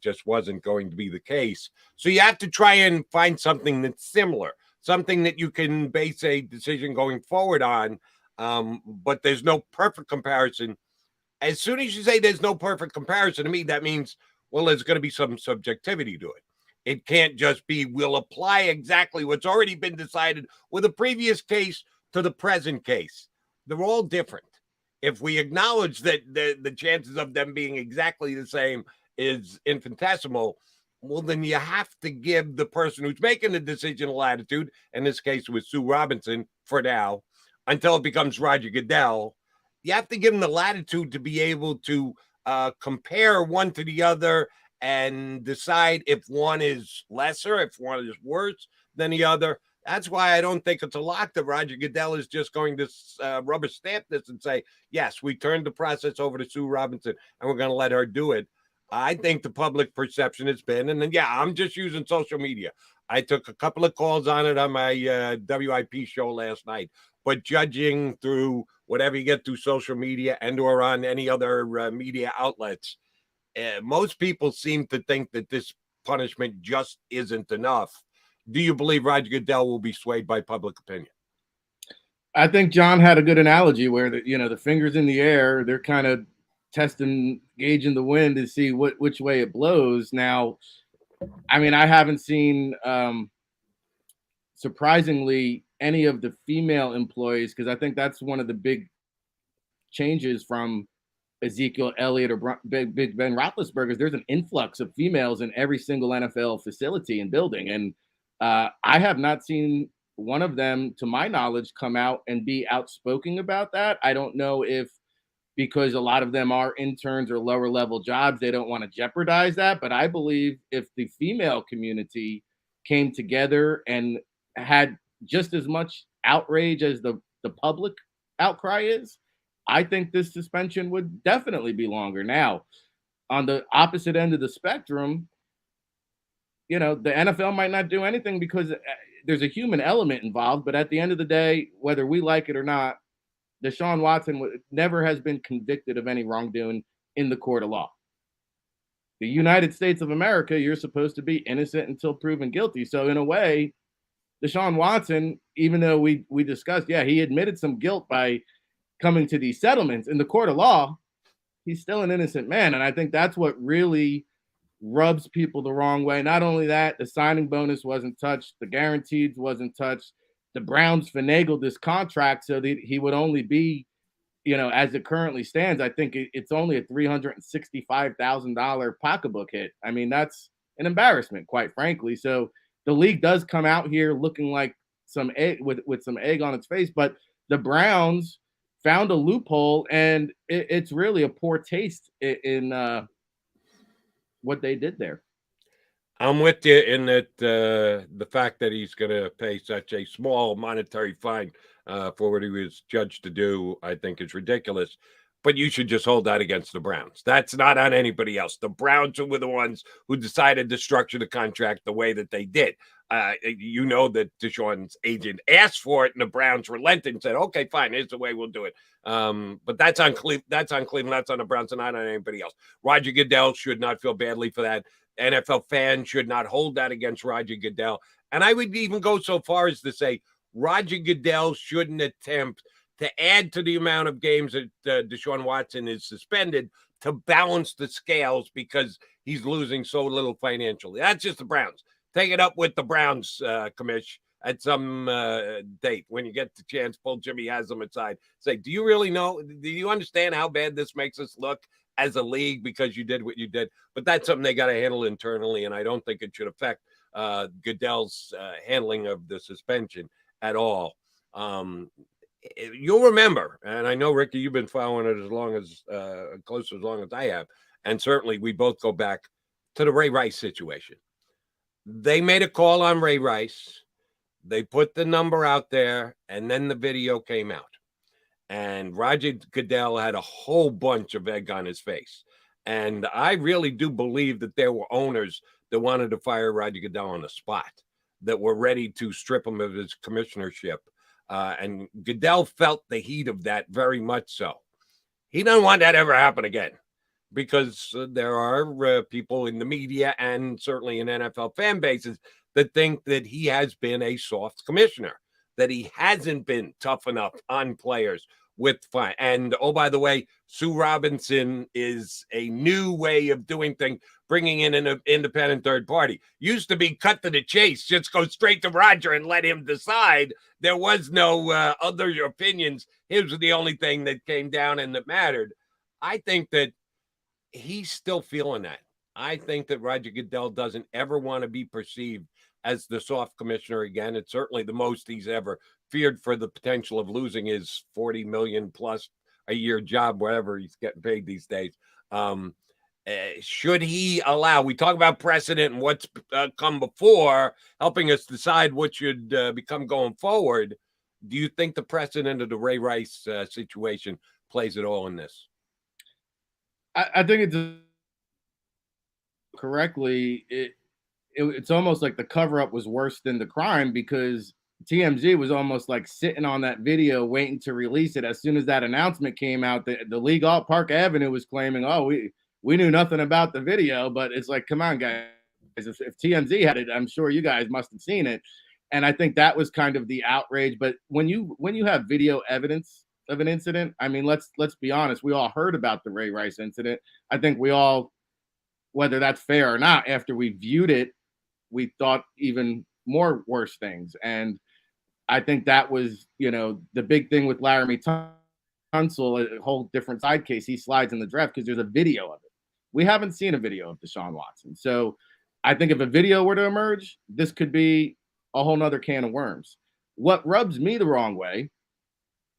just wasn't going to be the case. So you have to try and find something that's similar, something that you can base a decision going forward on, but there's no perfect comparison. As soon as you say there's no perfect comparison, to me, that means, well, there's going to be some subjectivity to it. It can't just be we'll apply exactly what's already been decided with a previous case to the present case. They're all different. If we acknowledge that the chances of them being exactly the same is infinitesimal, well, then you have to give the person who's making the decision latitude, in this case with Sue Robinson for now, until it becomes Roger Goodell. You have to give them the latitude to be able to compare one to the other and decide if one is lesser, if one is worse than the other. That's why I don't think it's a lock that Roger Goodell is just going to rubber stamp this and say, yes, we turned the process over to Sue Robinson and we're going to let her do it. I think the public perception has been, and then, yeah, I'm just using social media. I took a couple of calls on it on my WIP show last night, but judging through whatever you get through social media and or on any other media outlets, most people seem to think that this punishment just isn't enough. Do you believe Roger Goodell will be swayed by public opinion? I think John had a good analogy where the fingers in the air, they're kind of testing, gauging the wind to see which way it blows. Now, I mean, I haven't seen surprisingly any of the female employees, because I think that's one of the big changes from Ezekiel Elliott or Big Ben Roethlisberger. There's an influx of females in every single NFL facility and building, and I have not seen one of them, to my knowledge, come out and be outspoken about that. I don't know if because a lot of them are interns or lower level jobs, they don't want to jeopardize that. But I believe if the female community came together and had just as much outrage as the public outcry is, I think this suspension would definitely be longer. Now, on the opposite end of the spectrum, the NFL might not do anything because there's a human element involved. But at the end of the day, whether we like it or not, Deshaun Watson never has been convicted of any wrongdoing in the court of law. The United States of America, you're supposed to be innocent until proven guilty. So in a way, Deshaun Watson, even though we discussed, he admitted some guilt by coming to these settlements in the court of law, he's still an innocent man. And I think that's what really rubs people the wrong way. Not only that, the signing bonus wasn't touched, the guaranteed wasn't touched. The Browns finagled this contract so that he would only be, as it currently stands, I think it's only a $365,000 pocketbook hit. I mean, that's an embarrassment, quite frankly. So the league does come out here looking like some egg with some egg on its face, but the Browns found a loophole, and it's really a poor taste in what they did there. I'm with you in that the fact that he's going to pay such a small monetary fine for what he was judged to do, I think is ridiculous. But you should just hold that against the Browns. That's not on anybody else. The Browns were the ones who decided to structure the contract the way that they did. That Deshaun's agent asked for it, and the Browns relented and said, okay, fine, here's the way we'll do it. But that's on Cleveland. That's on the Browns and not on anybody else. Roger Goodell should not feel badly for that. NFL fans should not hold that against Roger Goodell. And I would even go so far as to say Roger Goodell shouldn't attempt to add to the amount of games that Deshaun Watson is suspended to balance the scales because he's losing so little financially. That's just the Browns. Take it up with the Browns, Commish, at some date when you get the chance. Pull Jimmy Haslam aside. Say, do you really know? Do you understand how bad this makes us look as a league because you did what you did? But that's something they got to handle internally, and I don't think it should affect Goodell's handling of the suspension at all. You'll remember, and I know, Ricky, you've been following it close as long as I have, and certainly we both go back to the Ray Rice situation. They made a call on Ray Rice. They put the number out there, and then the video came out. And Roger Goodell had a whole bunch of egg on his face. And I really do believe that there were owners that wanted to fire Roger Goodell on the spot, that were ready to strip him of his commissionership. And Goodell felt the heat of that very much so. He doesn't want that ever happen again, because there are people in the media and certainly in NFL fan bases that think that he has been a soft commissioner, that he hasn't been tough enough on players with fine. And oh, by the way, Sue Robinson is a new way of doing things, bringing in an independent third party. Used to be cut to the chase, just go straight to Roger and let him decide. There was no other opinions. His was the only thing that came down and that mattered. I think that he's still feeling that. I think that Roger Goodell doesn't ever want to be perceived as the soft commissioner again. It's certainly the most he's ever feared for the potential of losing his $40 million plus a year job, whatever he's getting paid these days. Should he allow, we talk about precedent and what's come before, helping us decide what should become going forward. Do you think the precedent of the Ray Rice situation plays at all in this? I think it's correctly. It's almost like the cover-up was worse than the crime, because TMZ was almost like sitting on that video waiting to release it. As soon as that announcement came out, the league, Park Avenue was claiming, oh, we knew nothing about the video. But it's like, come on, guys. If TMZ had it, I'm sure you guys must have seen it. And I think that was kind of the outrage. But when you have video evidence of an incident, I mean, let's be honest. We all heard about the Ray Rice incident. I think we all, whether that's fair or not, after we viewed it, we thought even more worse things. And I think that was, the big thing with Laramie Tunsil, a whole different side case. He slides in the draft because there's a video of it. We haven't seen a video of Deshaun Watson. So I think if a video were to emerge, this could be a whole nother can of worms. What rubs me the wrong way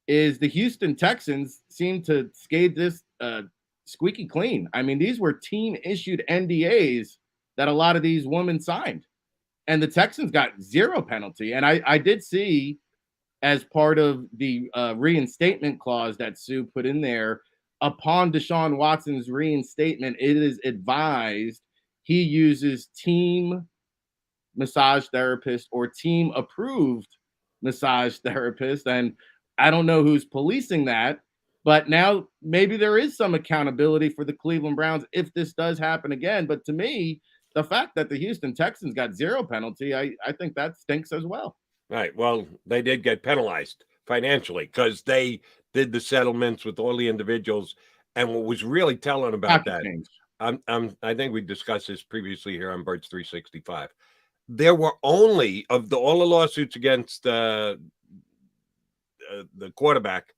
is the Houston Texans seem to skate this squeaky clean. I mean, these were team-issued NDAs that a lot of these women signed. And the Texans got zero penalty. And I did see, as part of the reinstatement clause that Sue put in there, upon Deshaun Watson's reinstatement, it is advised he uses team massage therapist or team-approved massage therapist. And I don't know who's policing that, but now maybe there is some accountability for the Cleveland Browns if this does happen again. But to me, the fact that the Houston Texans got zero penalty, I think that stinks as well. Right. Well, they did get penalized financially because they did the settlements with all the individuals. And what was really telling about that, I think we discussed this previously here on Birds 365. There were only, of all the lawsuits against the quarterback,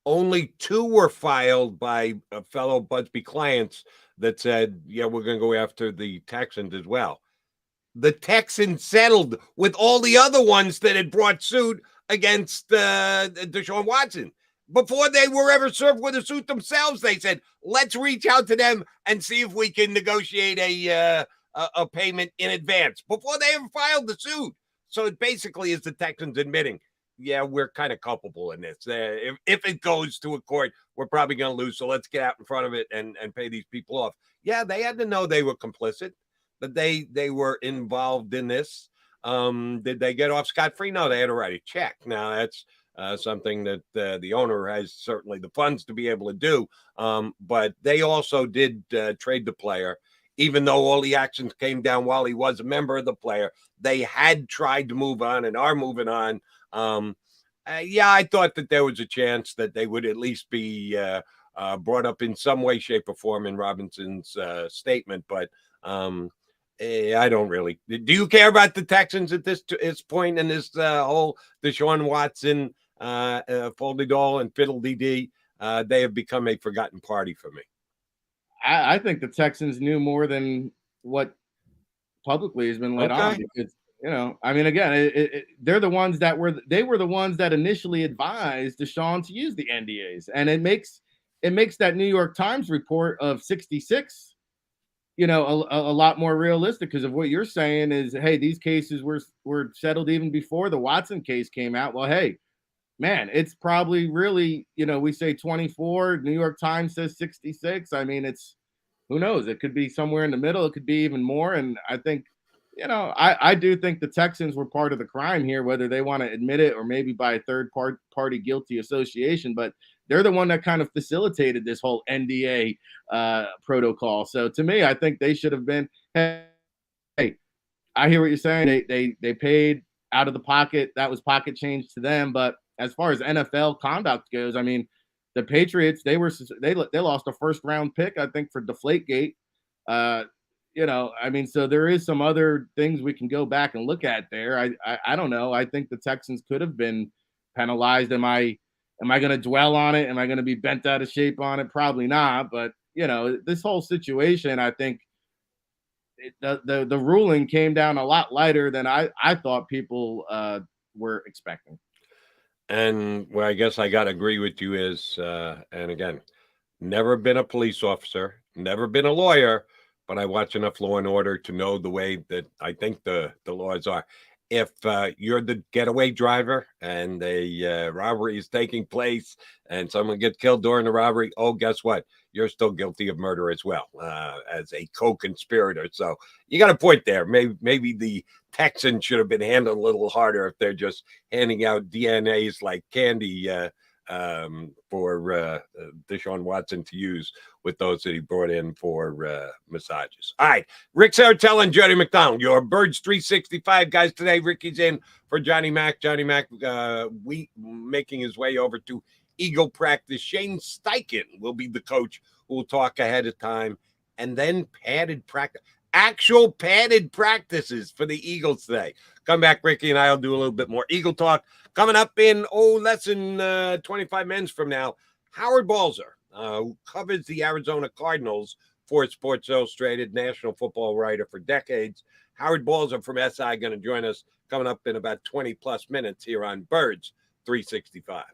only 2 were filed by fellow Budsby clients that said, yeah, we're going to go after the Texans as well. The Texans settled with all the other ones that had brought suit against Deshaun Watson. Before they were ever served with a suit themselves, they said, let's reach out to them and see if we can negotiate a payment in advance before they ever filed the suit. So it basically is the Texans admitting, yeah, we're kind of culpable in this. If it goes to a court, we're probably going to lose. So let's get out in front of it and pay these people off. Yeah, they had to know they were complicit, that they were involved in this. Did they get off scot-free? No, they had to write a check. Now, that's something that the owner has certainly the funds to be able to do. But they also did trade the player. Even though all the actions came down while he was a member of the player, they had tried to move on and are moving on. Yeah, I thought that there was a chance that they would at least be brought up in some way, shape, or form in Robinson's statement. But I don't really. Do you care about the Texans at this point in this whole Deshaun Watson folded-all and fiddle-dee-dee? They have become a forgotten party for me. I think the Texans knew more than what publicly has been let on. Because, I mean, again, they're the ones that were the ones that initially advised Deshaun to use the NDAs, and it makes that New York Times report of 66, a lot more realistic, because of what you're saying is, hey, these cases were settled even before the Watson case came out. Well, hey, man, it's probably really, we say 24, New York Times says 66. I mean, who knows? It could be somewhere in the middle. It could be even more. And I think, I do think the Texans were part of the crime here, whether they want to admit it or maybe by a third party guilty association, but they're the one that kind of facilitated this whole NDA protocol. So to me, I think they should have been, hey, I hear what you're saying. They paid out of the pocket. That was pocket change to them. But as far as NFL conduct goes, I mean, the Patriots, they lost a first round pick, I think, for Deflategate. You know, I mean, so there is some other things we can go back and look at there. I don't know. I think the Texans could have been penalized. Am I going to dwell on it? Am I going to be bent out of shape on it? Probably not. But, you know, this whole situation, I think the ruling came down a lot lighter than I thought people were expecting. And well, I guess I got to agree with you and again, never been a police officer, never been a lawyer, but I watch enough Law and Order to know the way that I think the laws are. If you're the getaway driver and a robbery is taking place and someone gets killed during the robbery, oh, guess what? You're still guilty of murder as well as a co-conspirator. So you got a point there. Maybe the Texans should have been handled a little harder if they're just handing out DNAs like candy for Deshaun Watson to use with those that he brought in for massages. All right, Rick Sartell and Jody McDonald, your Birds 365 guys today. Ricky's in for Johnny Mac. Johnny Mac making his way over to Eagle practice. Shane Steichen will be the coach who will talk ahead of time, and then padded practice. Actual padded practices for the Eagles today. Come back, Ricky and I will do a little bit more Eagle talk. Coming up in, less than 25 minutes from now, Howard Balzer, who covers the Arizona Cardinals for Sports Illustrated, national football writer for decades. Howard Balzer from SI going to join us coming up in about 20-plus minutes here on Birds 365.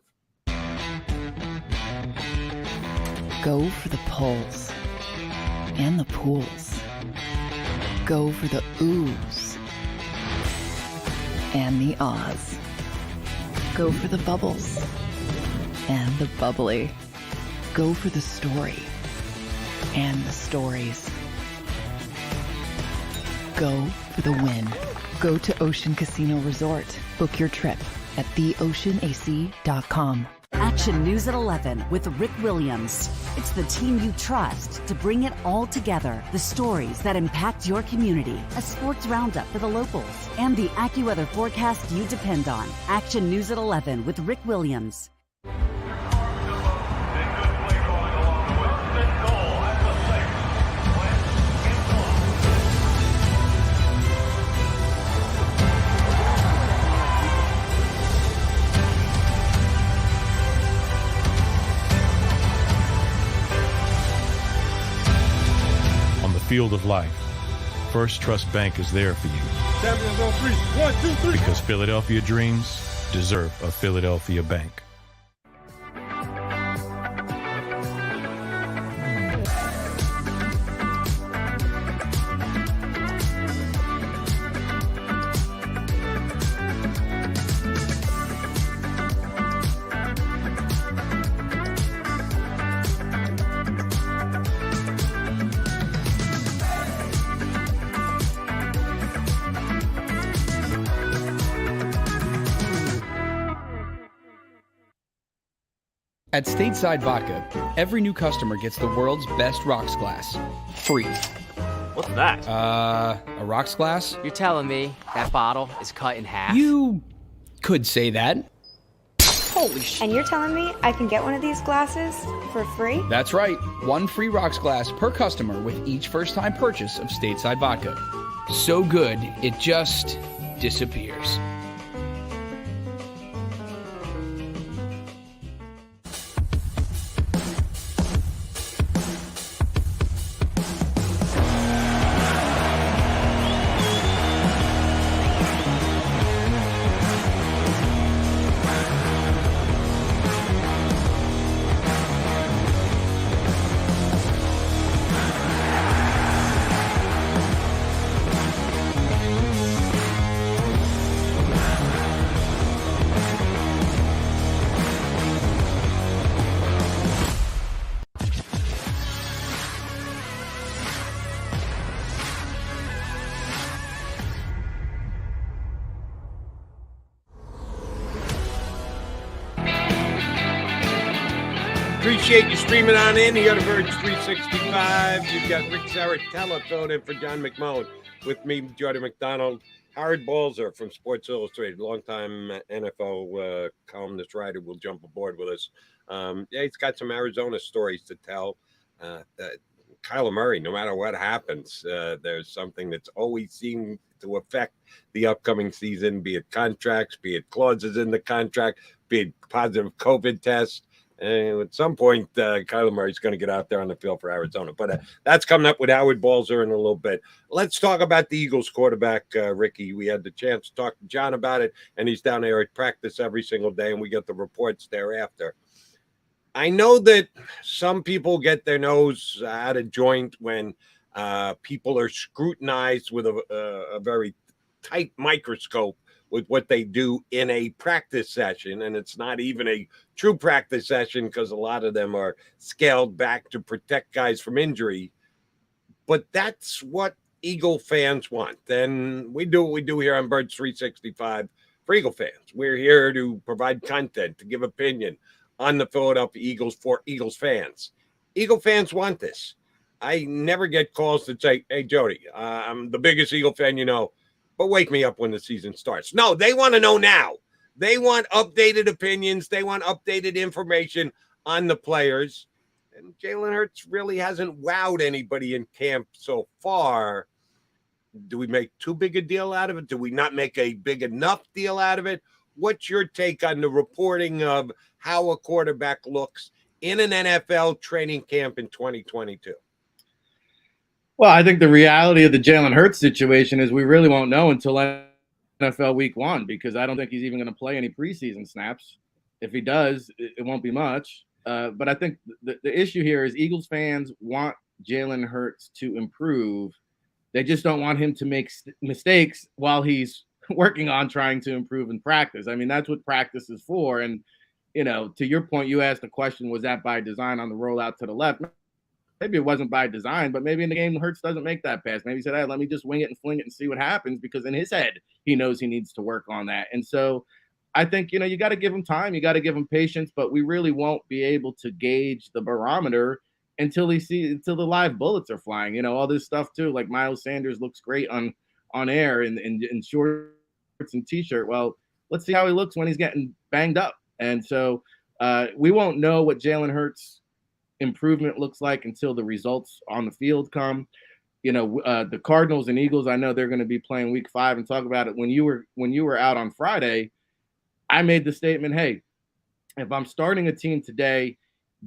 Go for the pulls and the pools. Go for the oohs and the ahs. Go for the bubbles and the bubbly. Go for the story and the stories. Go for the win. Go to Ocean Casino Resort. Book your trip at theoceanac.com. Action News at 11 with Rick Williams. It's the team you trust to bring it all together. The stories that impact your community. A sports roundup for the locals. And the AccuWeather forecast you depend on. Action News at 11 with Rick Williams. Field of life, First Trust Bank is there for you. Champions on 3. 1, 2, 3. Because Philadelphia dreams deserve a Philadelphia bank. At Stateside Vodka, every new customer gets the world's best rocks glass. Free. What's that? A rocks glass? You're telling me that bottle is cut in half? You could say that. Holy shit. And you're telling me I can get one of these glasses for free? That's right. One free rocks glass per customer with each first-time purchase of Stateside Vodka. So good, it just disappears. Appreciate you streaming on in here to Birds 365. You've got Rick Sartell filling in for John McMullen with me, Jody McDonald. Howard Balzer from Sports Illustrated, longtime NFL columnist writer, will jump aboard with us. Yeah, he's got some Arizona stories to tell. Kyler Murray, no matter what happens, there's something that's always seemed to affect the upcoming season, be it contracts, be it clauses in the contract, be it positive COVID tests. And at some point, Kyler Murray's going to get out there on the field for Arizona. But that's coming up with Howard Balzer in a little bit. Let's talk about the Eagles quarterback, Ricky. We had the chance to talk to John about it, and he's down there at practice every single day, and we get the reports thereafter. I know that some people get their nose out of joint when people are scrutinized with a very tight microscope with what they do in a practice session. And it's not even a true practice session because a lot of them are scaled back to protect guys from injury. But that's what Eagle fans want. And we do what we do here on Birds 365 for Eagle fans. We're here to provide content, to give opinion on the Philadelphia Eagles for Eagles fans. Eagle fans want this. I never get calls that say, hey, Jody, I'm the biggest Eagle fan you know, but wake me up when the season starts. No, they want to know now. They want updated opinions. They want updated information on the players. And Jalen Hurts really hasn't wowed anybody in camp so far. Do we make too big a deal out of it? Do we not make a big enough deal out of it? What's your take on the reporting of how a quarterback looks in an NFL training camp in 2022? Well, I think the reality of the Jalen Hurts situation is we really won't know until NFL Week 1, because I don't think he's even going to play any preseason snaps. If he does, it won't be much. But I think the issue here is Eagles fans want Jalen Hurts to improve. They just don't want him to make mistakes while he's working on trying to improve in practice. I mean, that's what practice is for. And, you know, to your point, you asked the question, was that by design on the rollout to the left? Maybe it wasn't by design, but maybe in the game, Hurts doesn't make that pass. Maybe he said, hey, let me just wing it and fling it and see what happens, because in his head, he knows he needs to work on that. And so I think, you know, you got to give him time. You got to give him patience, but we really won't be able to gauge the barometer until the live bullets are flying. You know, all this stuff too, like Miles Sanders looks great on air in shorts and t-shirt. Well, let's see how he looks when he's getting banged up. And so we won't know what Jalen Hurts improvement looks like until the results on the field come. You know, the Cardinals and Eagles, I know they're going to be playing week 5 and talk about it. When you were out on Friday, I made the statement, hey, if I'm starting a team today,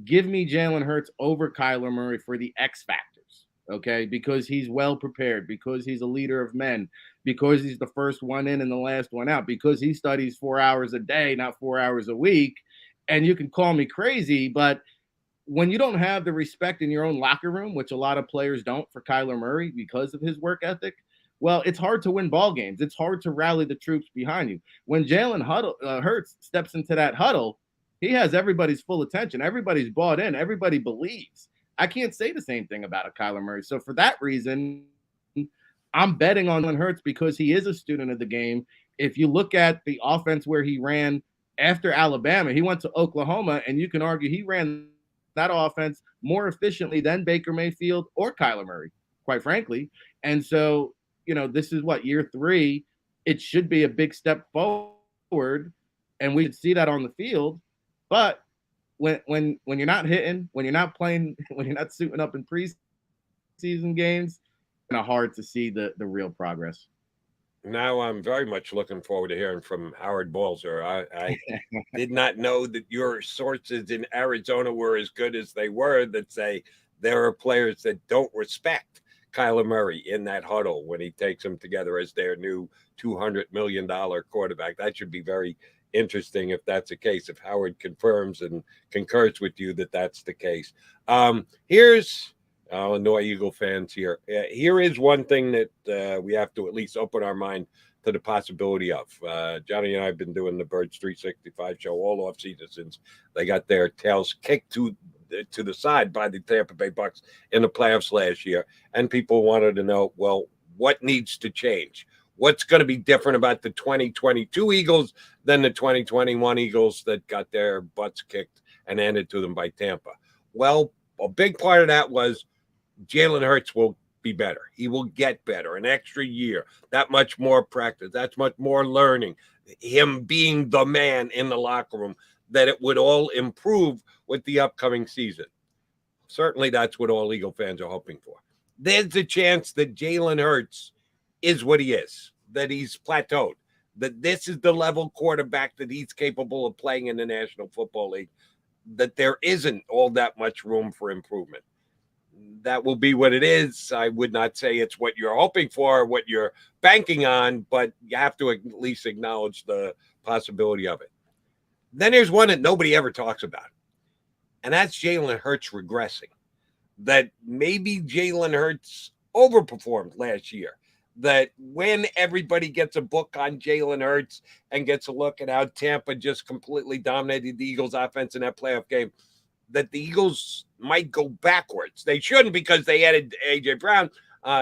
give me Jalen Hurts over Kyler Murray for the X factors, okay? Because he's well prepared, because he's a leader of men, because he's the first one in and the last one out, because he studies 4 hours a day, not 4 hours a week. And you can call me crazy, but when you don't have the respect in your own locker room, which a lot of players don't for Kyler Murray because of his work ethic, well, it's hard to win ball games. It's hard to rally the troops behind you. When Jalen Hurts steps into that huddle, he has everybody's full attention. Everybody's bought in. Everybody believes. I can't say the same thing about a Kyler Murray. So for that reason, I'm betting on Hurts because he is a student of the game. If you look at the offense where he ran after Alabama, he went to Oklahoma, and you can argue he ran that offense more efficiently than Baker Mayfield or Kyler Murray, quite frankly. And so, you know, this is what, year 3. It should be a big step forward, and we should see that on the field. But when you're not hitting, when you're not playing, when you're not suiting up in preseason games, it's kind of hard to see the real progress. Now I'm very much looking forward to hearing from Howard Balzer. I did not know that your sources in Arizona were as good as they were, that say there are players that don't respect Kyler Murray in that huddle when he takes them together as their new $200 million quarterback. That should be very interesting if that's the case, if Howard confirms and concurs with you that that's the case. Here's I'll annoy Eagle fans here. Here is one thing that we have to at least open our mind to the possibility of. Johnny and I have been doing the Birds 365 show all offseason since they got their tails kicked to the side by the Tampa Bay Bucks in the playoffs last year. And people wanted to know, well, what needs to change? What's going to be different about the 2022 Eagles than the 2021 Eagles that got their butts kicked and handed to them by Tampa? Well, a big part of that was Jalen Hurts will be better. He will get better. An extra year, that much more practice, that's much more learning. Him being the man in the locker room, that it would all improve with the upcoming season. Certainly that's what all Eagle fans are hoping for. There's a chance that Jalen Hurts is what he is, that he's plateaued, that this is the level quarterback that he's capable of playing in the National Football League, that there isn't all that much room for improvement. That will be what it is. I would not say it's what you're hoping for, what you're banking on, but you have to at least acknowledge the possibility of it. Then there's one that nobody ever talks about, and that's Jalen Hurts regressing. That maybe Jalen Hurts overperformed last year. That when everybody gets a book on Jalen Hurts and gets a look at how Tampa just completely dominated the Eagles' offense in that playoff game, that the Eagles might go backwards. They shouldn't, because they added A.J. Brown,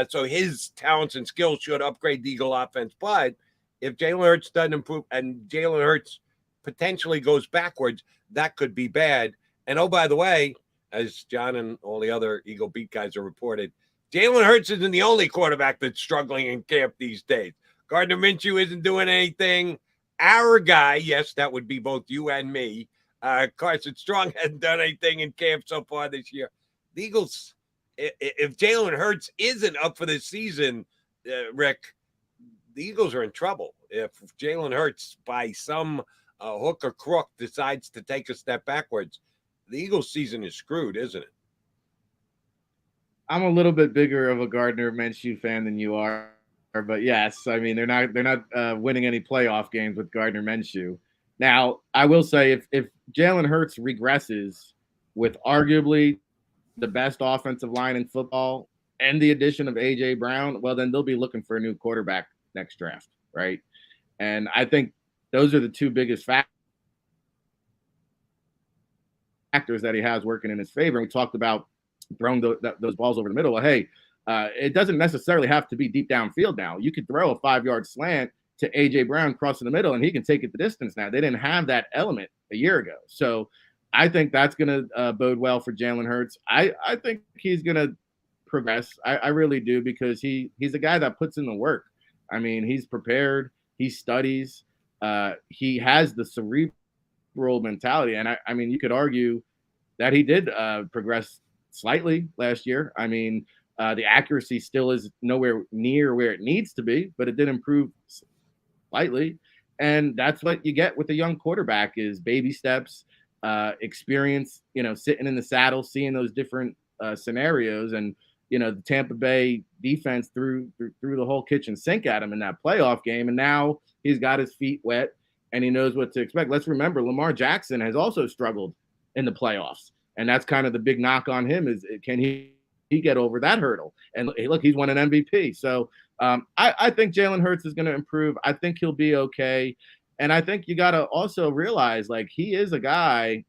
so his talents and skills should upgrade the Eagle offense. But if Jalen Hurts doesn't improve and Jalen Hurts potentially goes backwards, that could be bad. And oh, by the way, as John and all the other Eagle beat guys have reported, Jalen Hurts isn't the only quarterback that's struggling in camp these days. Gardner Minshew isn't doing anything. Our guy, yes, that would be both you and me, Carson Strong hasn't done anything in camp so far this year. The Eagles, if Jalen Hurts isn't up for this season, Rick, the Eagles are in trouble. If Jalen Hurts, by some hook or crook, decides to take a step backwards, the Eagles' season is screwed, isn't it? I'm a little bit bigger of a Gardner Minshew fan than you are, but yes, I mean they're not winning any playoff games with Gardner Minshew. Now, I will say if Jalen Hurts regresses with arguably the best offensive line in football and the addition of A.J. Brown, well, then they'll be looking for a new quarterback next draft, right? And I think those are the two biggest factors that he has working in his favor. And we talked about throwing those balls over the middle. Well, hey, it doesn't necessarily have to be deep downfield now. You could throw a 5-yard slant to A.J. Brown crossing the middle, and he can take it the distance now. They didn't have that element a year ago. So I think that's going to bode well for Jalen Hurts. I think he's going to progress. I really do, because he's a guy that puts in the work. I mean, he's prepared. He studies. He has the cerebral mentality. And I mean, you could argue that he did progress slightly last year. I mean, the accuracy still is nowhere near where it needs to be, but it did improve slightly. And that's what you get with a young quarterback, is baby steps, experience, sitting in the saddle, seeing those different scenarios. And, the Tampa Bay defense threw the whole kitchen sink at him in that playoff game. And now he's got his feet wet and he knows what to expect. Let's remember, Lamar Jackson has also struggled in the playoffs. And that's kind of the big knock on him, is can he get over that hurdle? And look, he's won an MVP. So I think Jalen Hurts is going to improve. I think he'll be okay. And I think you got to also realize, like, he is a guy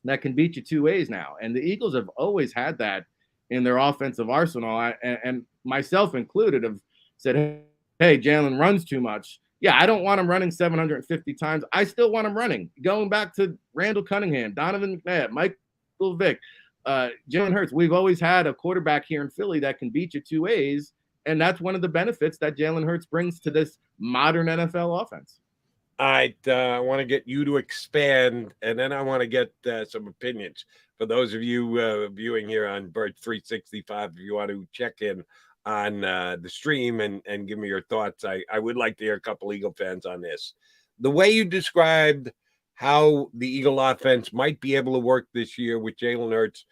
that can beat you two ways now. And the Eagles have always had that in their offensive arsenal. And myself included have said, hey, Jalen runs too much. Yeah, I don't want him running 750 times. I still want him running. Going back to Randall Cunningham, Donovan McNabb, Michael Vick, Jalen Hurts. We've always had a quarterback here in Philly that can beat you two ways. And that's one of the benefits that Jalen Hurts brings to this modern NFL offense. I want to get you to expand, and then I want to get some opinions. For those of you viewing here on Bird 365, if you want to check in on the stream and give me your thoughts, I would like to hear a couple Eagle fans on this. The way you described how the Eagle offense might be able to work this year with Jalen Hurts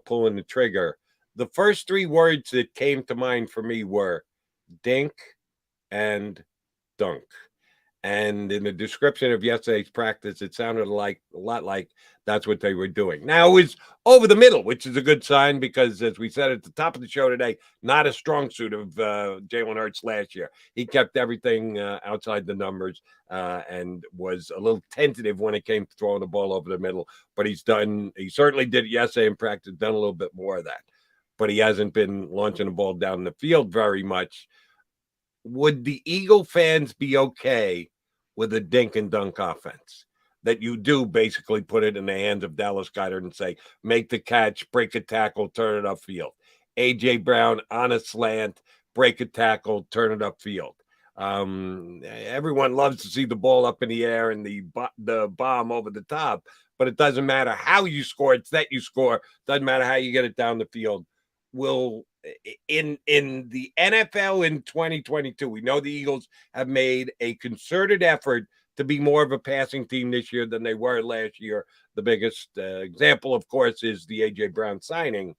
pulling the trigger, the first three words that came to mind for me were dink and dunk. And in the description of yesterday's practice, it sounded a lot like that's what they were doing. Now, it was over the middle, which is a good sign, because as we said at the top of the show today, not a strong suit of Jalen Hurts last year. He kept everything outside the numbers and was a little tentative when it came to throwing the ball over the middle. But he certainly did it yesterday in practice, done a little bit more of that. But he hasn't been launching the ball down the field very much. Would the Eagle fans be okay with a dink and dunk offense? That you do basically put it in the hands of Dallas Goedert and say, make the catch, break a tackle, turn it upfield. A.J. Brown on a slant, break a tackle, turn it upfield. Everyone loves to see the ball up in the air and the bomb over the top, but it doesn't matter how you score. It's that you score. Doesn't matter how you get it down the field. In the NFL in 2022, we know the Eagles have made a concerted effort to be more of a passing team this year than they were last year. The biggest example, of course, is the A.J. Brown signing.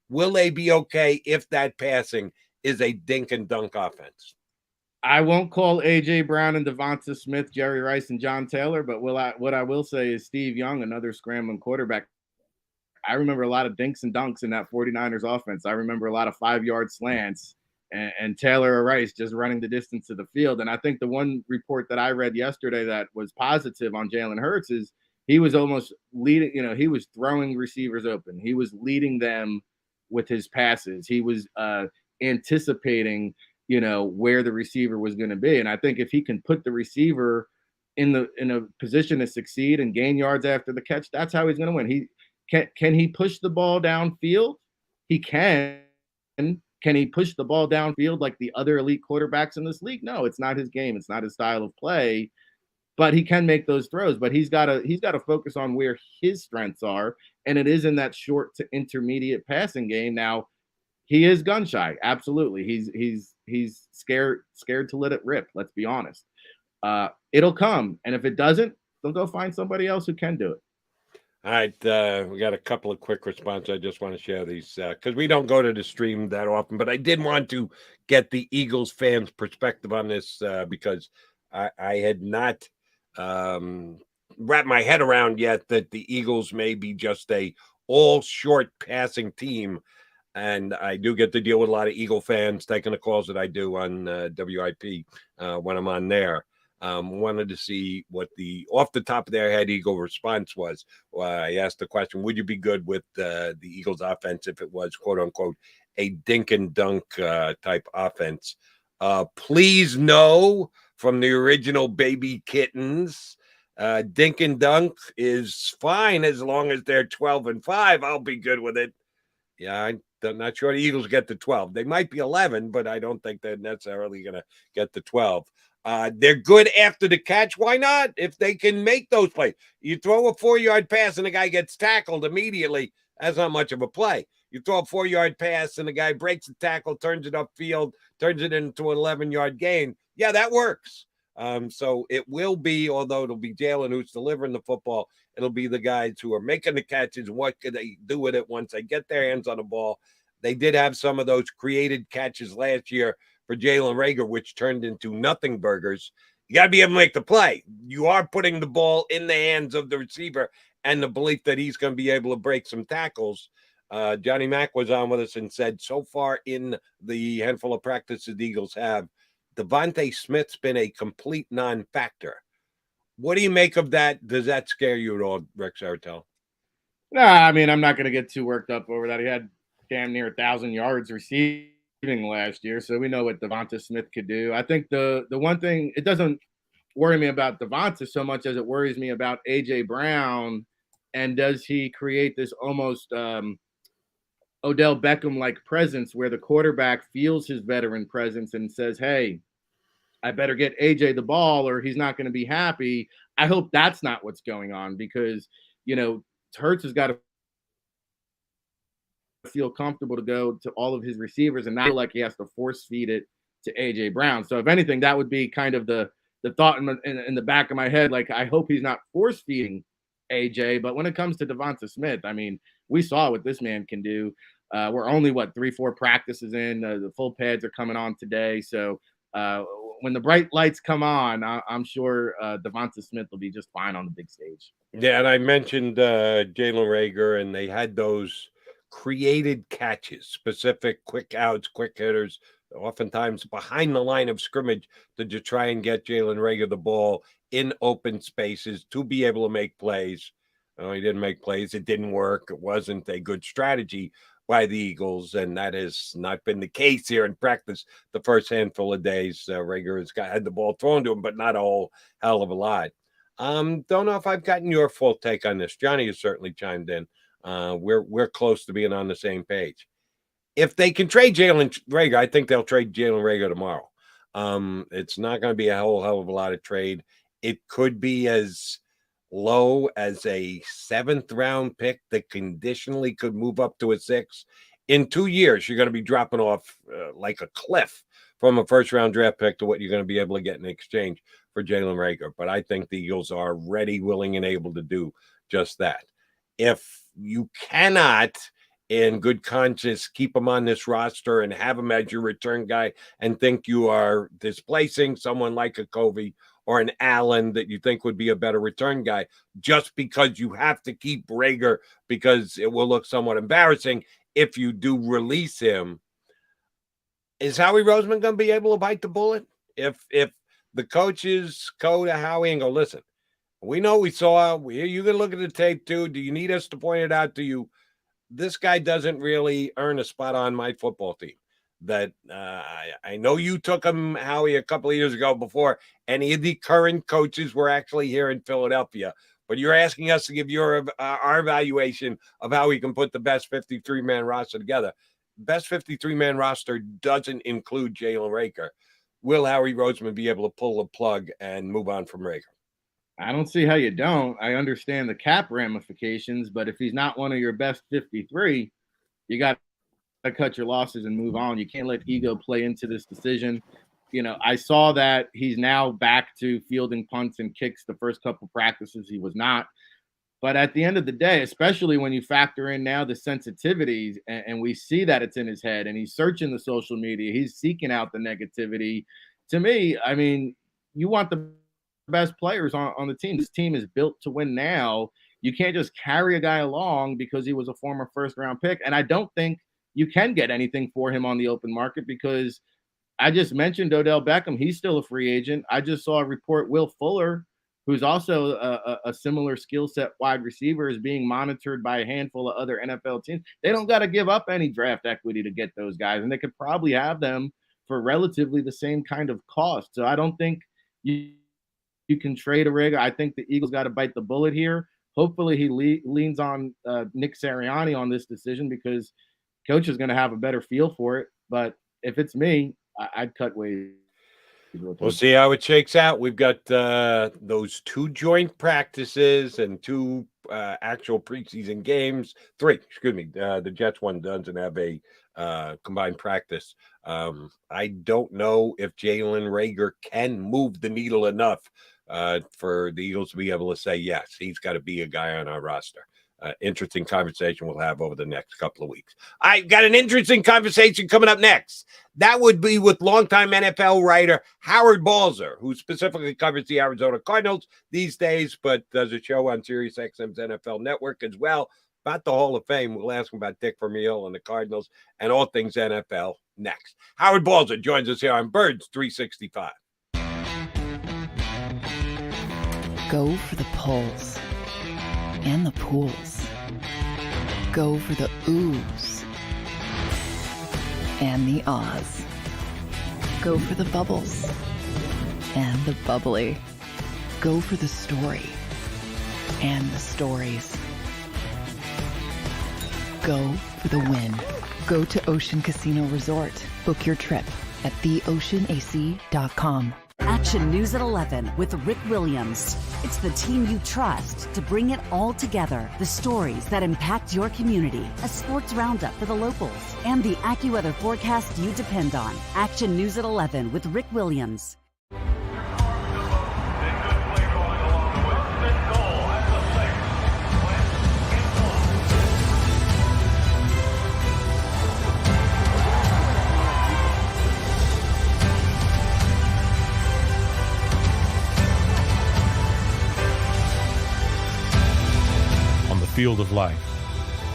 Will they be okay if that passing is a dink and dunk offense? I won't call A.J. Brown and Devonta Smith, Jerry Rice, and John Taylor, but what I will say is Steve Young, another scrambling quarterback. I remember a lot of dinks and dunks in that 49ers offense. I remember a lot of 5-yard slants and Taylor or Rice just running the distance to the field. And I think the one report that I read yesterday that was positive on Jalen Hurts is he was almost leading, he was throwing receivers open. He was leading them with his passes. He was anticipating, where the receiver was going to be. And I think if he can put the receiver in a position to succeed and gain yards after the catch, that's how he's going to win. Can he push the ball downfield? He can. Can he push the ball downfield like the other elite quarterbacks in this league? No, it's not his game. It's not his style of play. But he can make those throws. But he's got to focus on where his strengths are, and it is in that short to intermediate passing game. Now, he is gun shy. Absolutely, he's scared to let it rip. Let's be honest. It'll come, and if it doesn't, they'll go find somebody else who can do it. All right, we got a couple of quick responses. I just want to share these because we don't go to the stream that often, but I did want to get the Eagles fans' perspective on this because I had not wrapped my head around yet that the Eagles may be just a all short passing team. And I do get to deal with a lot of Eagle fans taking the calls that I do on WIP when I'm on there. Wanted to see what the off the top of their head Eagle response was. I asked the question, would you be good with the Eagles offense if it was quote unquote a dink and dunk type offense? Please no from the original Baby Kittens. Dink and dunk is fine as long as they're 12-5. I'll be good with it. Yeah, I'm not sure the Eagles get to 12. They might be 11, but I don't think they're necessarily going to get to 12. They're good after the catch. Why not? If they can make those plays. You throw a 4-yard pass and the guy gets tackled immediately. That's not much of a play. You throw a 4-yard pass and the guy breaks the tackle, turns it upfield, turns it into an 11-yard gain. Yeah, that works. So it will be, although it'll be Jalen who's delivering the football, it'll be the guys who are making the catches. What could they do with it once they get their hands on the ball? They did have some of those created catches last year for Jalen Reagor, which turned into nothing burgers. You got to be able to make the play. You are putting the ball in the hands of the receiver and the belief that he's going to be able to break some tackles. Johnny Mack was on with us and said so far in the handful of practices the Eagles have, Devonta Smith's been a complete non-factor. What do you make of that? Does that scare you at all, Rick Sartell? No, I mean, I'm not going to get too worked up over that. He had damn near 1,000 yards receiving last year, so we know what Devonta Smith could do. I think the one thing, it doesn't worry me about Devonta so much as it worries me about A.J. Brown, and does he create this almost Odell Beckham-like presence where the quarterback feels his veteran presence and says, hey, I better get A.J. the ball or he's not going to be happy. I hope that's not what's going on because, Hurts has got to feel comfortable to go to all of his receivers and not feel like he has to force feed it to A.J. Brown. So if anything, that would be kind of the thought in the back of my head. Like, I hope he's not force feeding A.J. But when it comes to Devonta Smith, I mean, we saw what this man can do. We're only, 3-4 practices in. The full pads are coming on today. So when the bright lights come on, I'm sure Devonta Smith will be just fine on the big stage. Yeah, and I mentioned Jalen Reagor, and they had those created catches, specific quick outs, quick hitters, oftentimes behind the line of scrimmage to try and get Jalen Reagor the ball in open spaces to be able to make plays. He didn't make plays. It didn't work. It wasn't a good strategy by the Eagles, and that has not been the case here in practice the first handful of days. Reagor has had the ball thrown to him, but not a whole hell of a lot. Don't know if I've gotten your full take on this. Johnny has certainly chimed in. We're close to being on the same page. if they can trade Jalen Reagor, I think they'll trade Jalen Reagor tomorrow. It's not going to be a whole hell of a lot of trade. It could be as low as a 7th round pick that conditionally could move up to a 6th. In 2 years, you're going to be dropping off like a cliff from a 1st round draft pick to what you're going to be able to get in exchange for Jalen Reagor. But I think the Eagles are ready, willing, and able to do just that. If you cannot, in good conscience, keep him on this roster and have him as your return guy and think you are displacing someone like a Covey or an Allen that you think would be a better return guy just because you have to keep Reagor because it will look somewhat embarrassing if you do release him, is Howie Roseman going to be able to bite the bullet? If the coaches go to Howie and go, listen, we know we saw, you can look at the tape too. Do you need us to point it out to you? This guy doesn't really earn a spot on my football team. That I know you took him, Howie, a couple of years ago before any of the current coaches were actually here in Philadelphia. But you're asking us to give our evaluation of how we can put the best 53-man roster together. Best 53-man roster doesn't include Jalen Reagor. Will Howie Roseman be able to pull the plug and move on from Reagor? I don't see how you don't. I understand the cap ramifications, but if he's not one of your best 53, you got to cut your losses and move on. You can't let ego play into this decision. You know, I saw that he's now back to fielding punts and kicks. The first couple practices he was not. But at the end of the day, especially when you factor in now the sensitivities and we see that it's in his head and he's searching the social media, he's seeking out the negativity. To me, I mean, you want the best players on the team. This team is built to win now. You can't just carry a guy along because he was a former 1st round pick. And I don't think you can get anything for him on the open market because I just mentioned Odell Beckham. He's still a free agent. I just saw a report Will Fuller, who's also a similar skill set wide receiver, is being monitored by a handful of other NFL teams. They don't got to give up any draft equity to get those guys, and they could probably have them for relatively the same kind of cost. So I don't think you can trade a Reagor. I think the Eagles got to bite the bullet here. Hopefully he leans on Nick Sirianni on this decision because coach is going to have a better feel for it. But if it's me, I'd cut ways. We'll see how it shakes out. We've got those 2 joint practices and 2 actual preseason games. 3, excuse me. The Jets one doesn't have a combined practice. I don't know if Jalen Reagor can move the needle enough for the Eagles to be able to say, yes, he's got to be a guy on our roster. Interesting conversation we'll have over the next couple of weeks. I got an interesting conversation coming up next. That would be with longtime NFL writer Howard Balzer, who specifically covers the Arizona Cardinals these days, but does a show on SiriusXM's NFL Network as well about the Hall of Fame. We'll ask him about Dick Vermeil and the Cardinals and all things NFL next. Howard Balzer joins us here on Birds 365. Go for the polls and the pools. Go for the oohs and the ahs. Go for the bubbles and the bubbly. Go for the story and the stories. Go for the win. Go to Ocean Casino Resort. Book your trip at theoceanac.com. Action News at 11 with Rick Williams. It's the team you trust to bring it all together. The stories that impact your community. A sports roundup for the locals. And the AccuWeather forecast you depend on. Action News at 11 with Rick Williams. Field of life,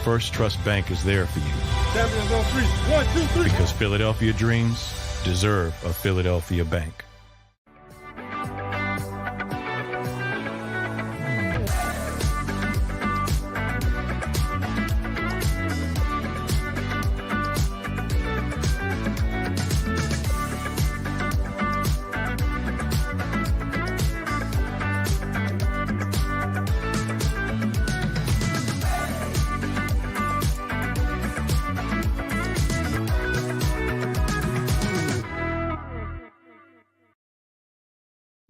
First Trust Bank is there for you. Champions on 3. 1, 2, 3. Because Philadelphia dreams deserve a Philadelphia bank.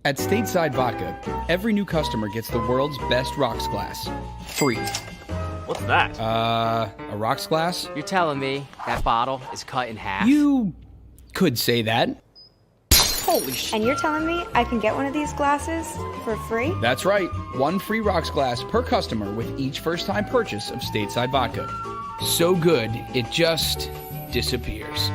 At Stateside Vodka, every new customer gets the world's best rocks glass. Free. What's that? A rocks glass? You're telling me that bottle is cut in half? You could say that. Holy shit. And you're telling me I can get one of these glasses for free? That's right. One free rocks glass per customer with each first-time purchase of Stateside Vodka. So good, it just disappears.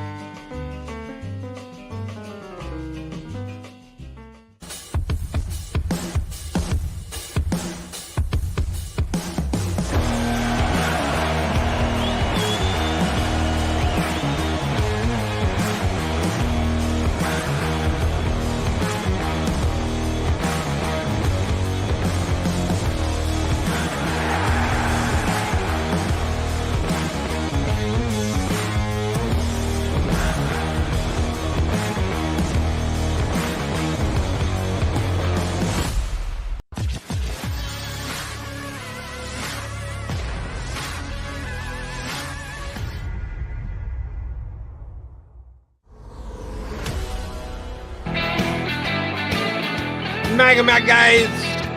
Mac guys,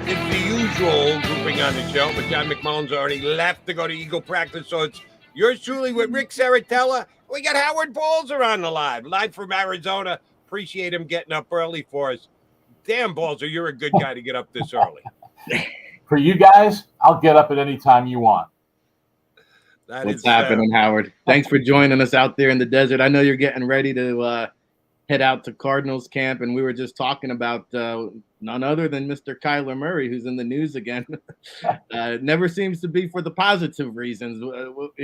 it's the usual grouping on the show, but John McMullen's already left to go to Eagle practice, so it's yours truly with Rick Saratella. We got Howard Balzer on the live from Arizona. Appreciate him getting up early for us. Damn, Balzer, you're a good guy to get up this early. For you guys, I'll get up at any time you want. What's happening, Howard? Thanks for joining us out there in the desert. I know you're getting ready to head out to Cardinals camp, and we were just talking about none other than Mr. Kyler Murray, who's in the news again. Never seems to be for the positive reasons.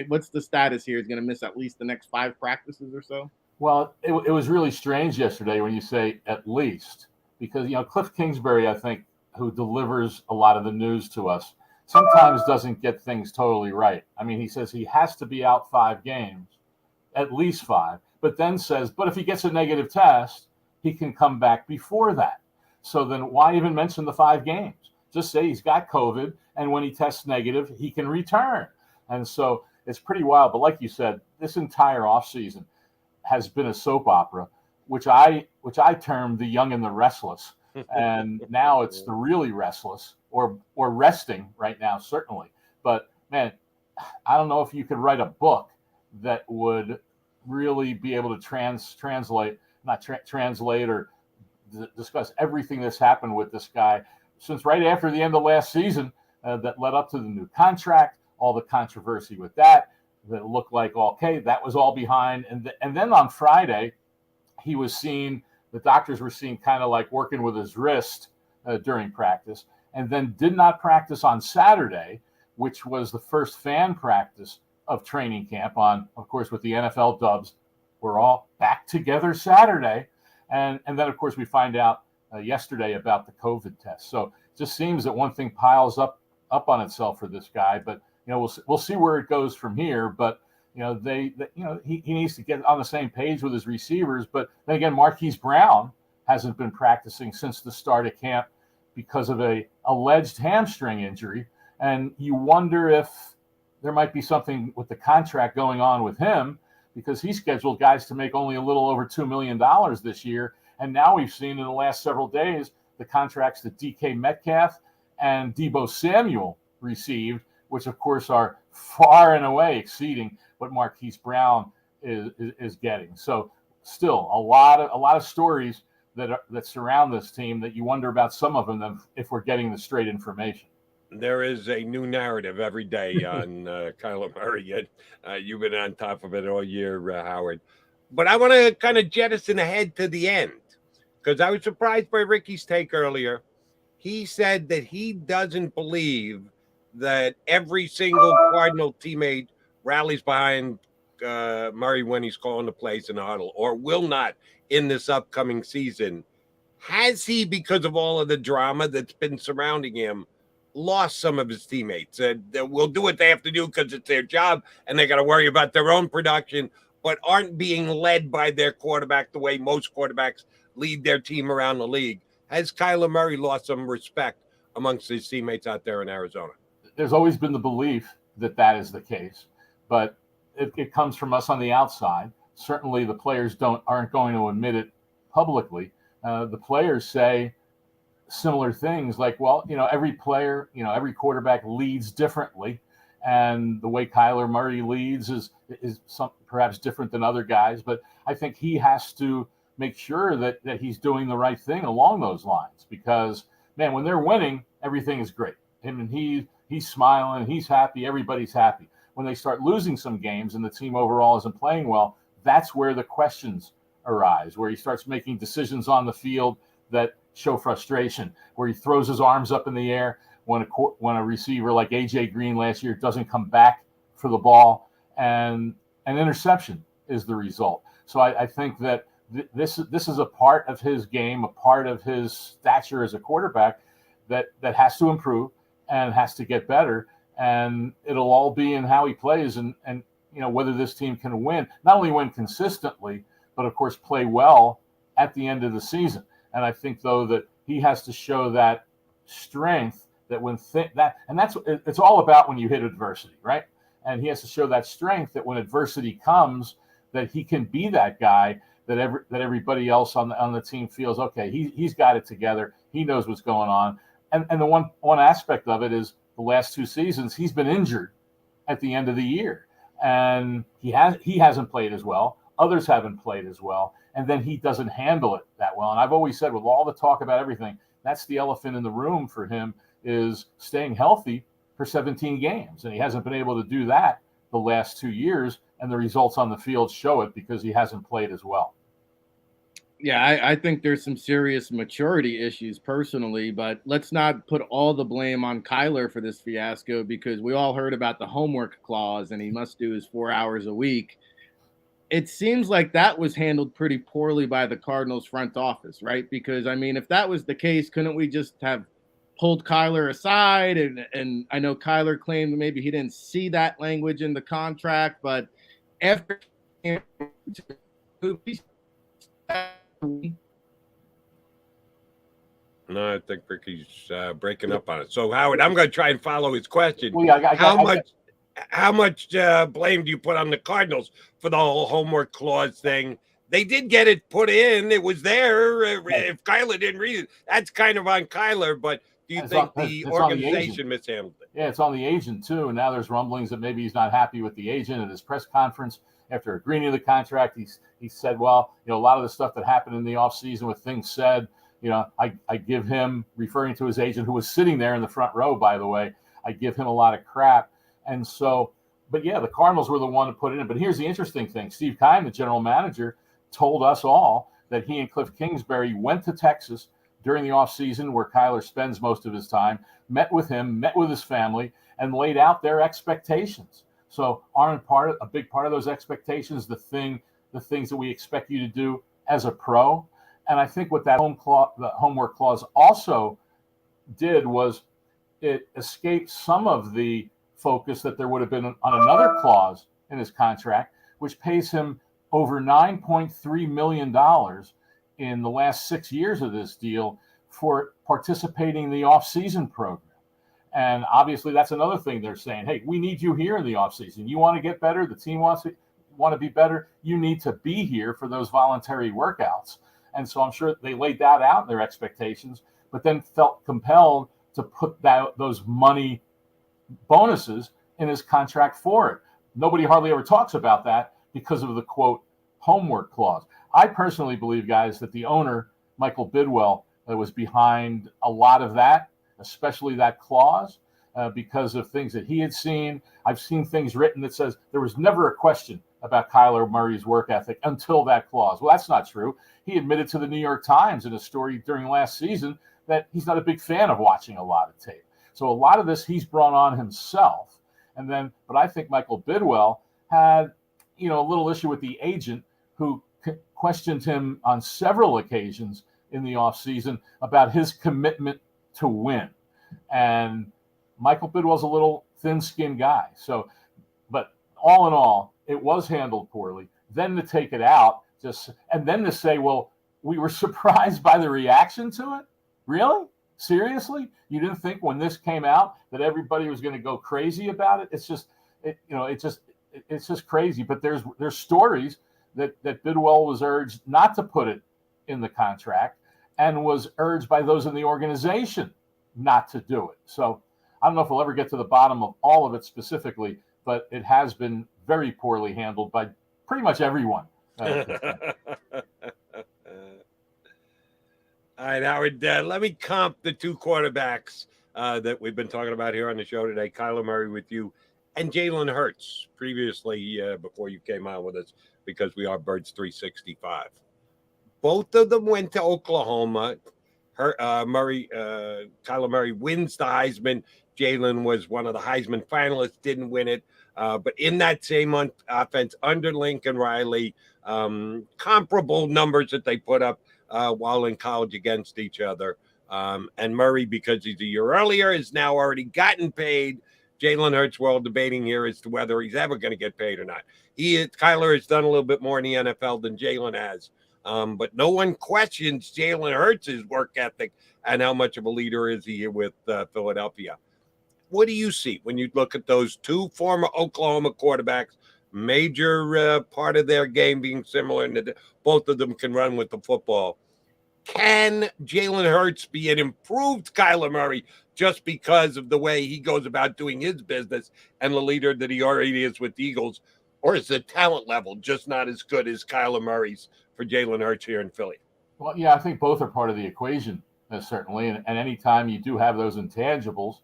What's the status here? He's going to miss at least the next 5 practices or so? Well, it was really strange yesterday when you say at least, because, Cliff Kingsbury, I think, who delivers a lot of the news to us, sometimes doesn't get things totally right. I mean, he says he has to be out 5 games, at least 5, but then says, but if he gets a negative test, he can come back before that. So then why even mention the 5 games? Just say he's got COVID, and when he tests negative, he can return. And so it's pretty wild. But like you said, this entire offseason has been a soap opera, which I term the young and the restless. And now it's the really restless or resting right now, certainly. But, man, I don't know if you could write a book that would really be able to translate or discuss everything that's happened with this guy since right after the end of last season that led up to the new contract, all the controversy with that looked like, okay, that was all behind. And then on Friday, he was seen, the doctors were seen kind of like working with his wrist during practice, and then did not practice on Saturday, which was the first fan practice of training camp on, of course, with the NFL dubs. We're all back together Saturday. And then, of course, we find out yesterday about the COVID test. So it just seems that one thing piles up on itself for this guy. But, we'll see where it goes from here. But, he needs to get on the same page with his receivers. But then again, Marquise Brown hasn't been practicing since the start of camp because of a alleged hamstring injury. And you wonder if there might be something with the contract going on with him, because he scheduled guys to make only a little over $2 million this year. And now we've seen in the last several days the contracts that DK Metcalf and Deebo Samuel received, which of course are far and away exceeding what Marquise Brown is getting. So still a lot of stories that surround this team that you wonder about some of them if we're getting the straight information. There is a new narrative every day on Kyler Murray. You've been on top of it all year, Howard. But I want to kind of jettison ahead to the end, because I was surprised by Ricky's take earlier. He said that he doesn't believe that every single Cardinal teammate rallies behind Murray when he's calling the plays in the huddle, or will not in this upcoming season. Has he, because of all of the drama that's been surrounding him, lost some of his teammates that will do what they have to do because it's their job and they got to worry about their own production, but aren't being led by their quarterback the way most quarterbacks lead their team around the league? Has Kyler Murray lost some respect amongst his teammates out there in Arizona? There's always been the belief that is the case, but it comes from us on the outside. Certainly the players aren't going to admit it publicly. The players say similar things like, well, every player, every quarterback leads differently. And the way Kyler Murray leads is perhaps different than other guys. But I think he has to make sure that he's doing the right thing along those lines, because, man, when they're winning, everything is great. And he's smiling, he's happy, everybody's happy. When they start losing some games and the team overall isn't playing well, that's where the questions arise, where he starts making decisions on the field that show frustration, where he throws his arms up in the air when a receiver like A.J. Green last year doesn't come back for the ball, and an interception is the result. So I think that this is a part of his game, a part of his stature as a quarterback that has to improve and has to get better. And it'll all be in how he plays and whether this team can win, not only win consistently, but of course play well at the end of the season. And I think, though, that he has to show that strength that it's all about when you hit adversity, right? And he has to show that strength that when adversity comes, that he can be that guy that everybody else on the team feels, okay, he's got it together. He knows what's going on. And the one aspect of it is the last 2 seasons, he's been injured at the end of the year. And he hasn't played as well. Others haven't played as well. And then he doesn't handle it that well. And I've always said, with all the talk about everything, that's the elephant in the room for him, is staying healthy for 17 games. And he hasn't been able to do that the last 2 years. And the results on the field show it, because he hasn't played as well. Yeah, I think there's some serious maturity issues personally, but let's not put all the blame on Kyler for this fiasco, because we all heard about the homework clause and he must do his 4 hours a week. It seems like that was handled pretty poorly by the Cardinals front office, right? Because, I mean, if that was the case, couldn't we just have pulled Kyler aside? And I know Kyler claimed that maybe he didn't see that language in the contract, but after No, I think Ricky's breaking up on it. So, Howard, I'm going to try and follow his question. Well, yeah, How much blame do you put on the Cardinals for the whole homework clause thing? They did get it put in. It was there. If Kyler didn't read it, that's kind of on Kyler. But do you think the organization mishandled it? Yeah, it's on the agent, too. And now there's rumblings that maybe he's not happy with the agent. At his press conference after agreeing to the contract, he said, well, a lot of the stuff that happened in the offseason with things said, I give him, referring to his agent, who was sitting there in the front row, by the way, I give him a lot of crap. And so, but yeah, the Cardinals were the one to put it in. But here's the interesting thing. Steve Keim, the general manager, told us all that he and Cliff Kingsbury went to Texas during the offseason, where Kyler spends most of his time, met with him, met with his family, and laid out their expectations. So aren't a big part of those expectations the things that we expect you to do as a pro? And I think what that the homework clause also did was it escaped some of the focus that there would have been on another clause in his contract, which pays him over $9.3 million in the last 6 years of this deal for participating in the off-season program. And obviously that's another thing they're saying, hey, we need you here in the offseason. You want to get better, the team want to be better, you need to be here for those voluntary workouts. And so I'm sure they laid that out in their expectations, but then felt compelled to put those money bonuses in his contract for it. Nobody hardly ever talks about that because of the, quote, homework clause. I personally believe, guys, that the owner, Michael Bidwell, was behind a lot of that, especially that clause, because of things that he had seen. I've seen things written that says there was never a question about Kyler Murray's work ethic until that clause. Well, that's not true. He admitted to the New York Times in a story during last season that he's not a big fan of watching a lot of tape. So a lot of this he's brought on himself. But I think Michael Bidwell had, a little issue with the agent, who questioned him on several occasions in the offseason about his commitment to win. And Michael Bidwell's a little thin-skinned guy. So, but all in all, it was handled poorly. Then to take it out, and then to say, well, we were surprised by the reaction to it? Really? Seriously? You didn't think when this came out that everybody was going to go crazy about it? It's just crazy. But there's stories that Bidwell was urged not to put it in the contract, and was urged by those in the organization not to do it. So I don't know if we'll ever get to the bottom of all of it specifically, but it has been very poorly handled by pretty much everyone. All right, Howard, let me comp the two quarterbacks that we've been talking about here on the show today, Kyler Murray with you and Jalen Hurts previously before you came on with us, because we are Birds 365. Both of them went to Oklahoma. Kyler Murray wins the Heisman. Jalen was one of the Heisman finalists, didn't win it. But in that same offense under Lincoln Riley, comparable numbers that they put up while in college against each other. And Murray, because he's a year earlier, has now already gotten paid. Jalen Hurts, we're all debating here as to whether he's ever going to get paid or not. Kyler has done a little bit more in the NFL than Jalen has. But no one questions Jalen Hurts' work ethic and how much of a leader is he with Philadelphia. What do you see when you look at those two former Oklahoma quarterbacks, major part of their game being similar, and both of them can run with the football? Can Jalen Hurts be an improved Kyler Murray just because of the way he goes about doing his business and the leader that he already is with the Eagles? Or is the talent level just not as good as Kyler Murray's for Jalen Hurts here in Philly? Well, yeah, I think both are part of the equation, certainly. And anytime you do have those intangibles,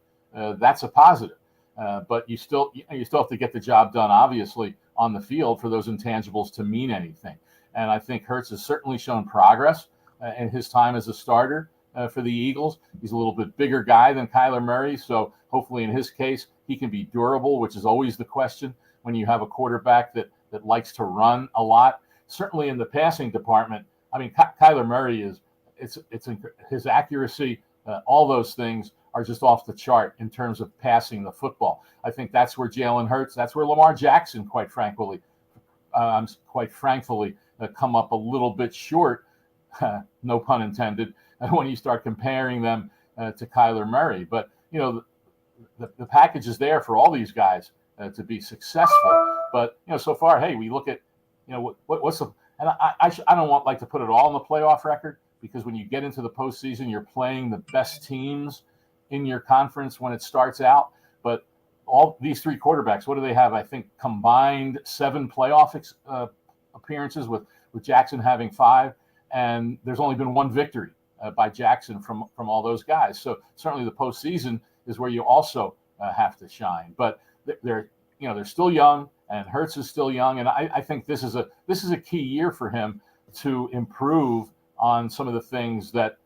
that's a positive. But you still have to get the job done, obviously, on the field for those intangibles to mean anything. And I think Hurts has certainly shown progress in his time as a starter for the Eagles. He's a little bit bigger guy than Kyler Murray, so hopefully in his case he can be durable, which is always the question when you have a quarterback that likes to run a lot. Certainly in the passing department, I mean, Kyler Murray it's his accuracy, all those things are just off the chart in terms of passing the football. I think that's where Jalen Hurts, that's where Lamar Jackson, quite frankly, come up a little bit short, no pun intended, when you start comparing them to Kyler Murray. But, you know, the package is there for all these guys to be successful. But, you know, so far, hey, we look at, you know, what's the, and I don't want to put it all in the playoff record, because when you get into the postseason, you're playing the best teams in your conference when it starts out. But all these three quarterbacks, what do they have? I think combined 7 playoff appearances, with Jackson having 5, and there's only been 1 victory by Jackson from all those guys. So certainly the postseason is where you also have to shine. But they're still young, and Hurts is still young, and I think this is a key year for him to improve on some of the things that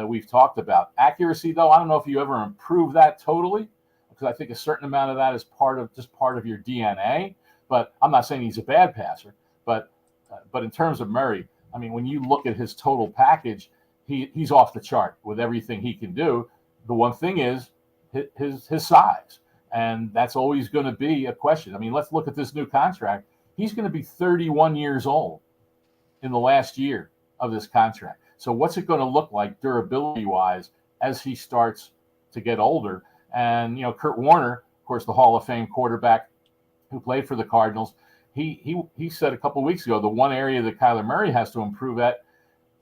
we've talked about. Accuracy, though, I don't know if you ever improve that totally, because I think a certain amount of that is part of your DNA. But I'm not saying he's a bad passer. But in terms of Murray, I mean, when you look at his total package, he's off the chart with everything he can do. The one thing is his size, and that's always going to be a question. I mean, let's look at this new contract. He's going to be 31 years old in the last year of this contract. So what's it going to look like durability-wise as he starts to get older? And, you know, Kurt Warner, of course, the Hall of Fame quarterback who played for the Cardinals, he said a couple of weeks ago, the one area that Kyler Murray has to improve at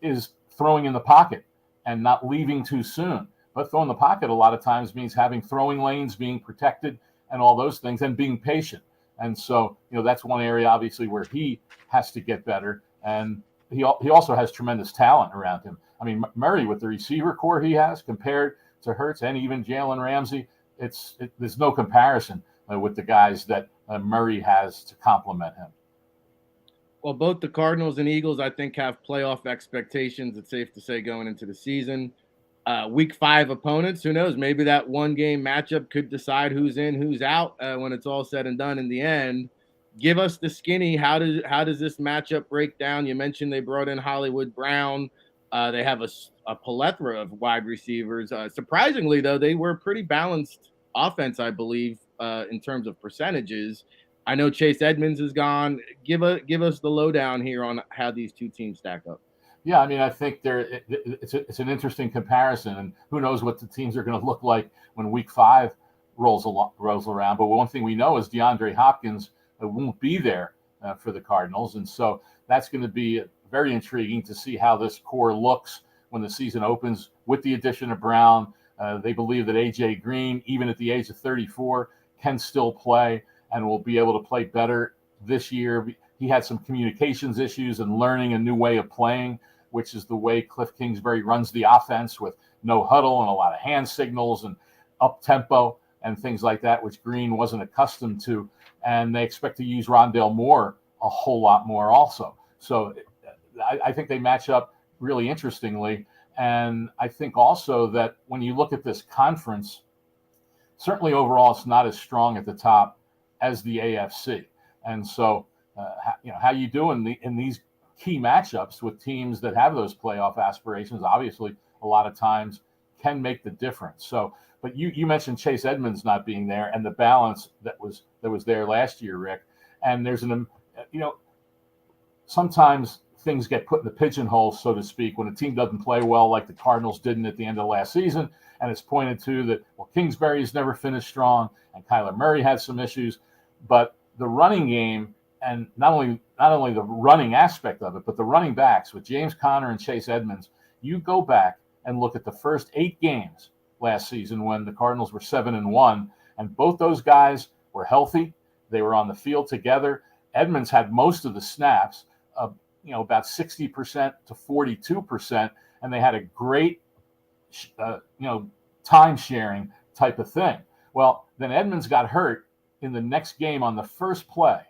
is throwing in the pocket and not leaving too soon. But throwing the pocket a lot of times means having throwing lanes, being protected, and all those things, and being patient. And so, you know, that's one area, obviously, where he has to get better. And he also has tremendous talent around him. I mean, Murray, with the receiver core he has compared to Hurts and even Jalen Ramsey, there's no comparison with the guys that Murray has to complement him. Well, both the Cardinals and Eagles, I think, have playoff expectations, it's safe to say, going into the season. Week 5 opponents, who knows? Maybe that one-game matchup could decide who's in, who's out when it's all said and done in the end. Give us the skinny. How does this matchup break down? You mentioned they brought in Hollywood Brown. They have a plethora of wide receivers. Surprisingly, though, they were pretty balanced offense, I believe, in terms of percentages. I know Chase Edmonds is gone. Give us the lowdown here on how these two teams stack up. Yeah, I mean, I think it's an interesting comparison, and who knows what the teams are going to look like when Week 5 rolls around. But one thing we know is DeAndre Hopkins won't be there for the Cardinals, and so that's going to be very intriguing to see how this core looks when the season opens with the addition of Brown. They believe that A.J. Green, even at the age of 34, can still play and will be able to play better this year. He had some communications issues and learning a new way of playing, which is the way Cliff Kingsbury runs the offense, with no huddle and a lot of hand signals and up tempo and things like that, which Green wasn't accustomed to. And they expect to use Rondale Moore a whole lot more also. So I think they match up really interestingly. And I think also that when you look at this conference, certainly overall it's not as strong at the top as the AFC. And so, how you do in these key matchups with teams that have those playoff aspirations, obviously a lot of times can make the difference. So, but you mentioned Chase Edmonds not being there and the balance that was there last year, Rick. And there's sometimes things get put in the pigeonhole, so to speak, when a team doesn't play well, like the Cardinals didn't at the end of last season. And it's pointed to that, well, Kingsbury's never finished strong and Kyler Murray had some issues, but the running game, and not only the running aspect of it, but the running backs with James Conner and Chase Edmonds, you go back and look at the first 8 games last season when the Cardinals were 7-1, and both those guys were healthy. They were on the field together. Edmonds had most of the snaps, about 60% to 42%, and they had a great, time sharing type of thing. Well, then Edmonds got hurt in the next game on the first play.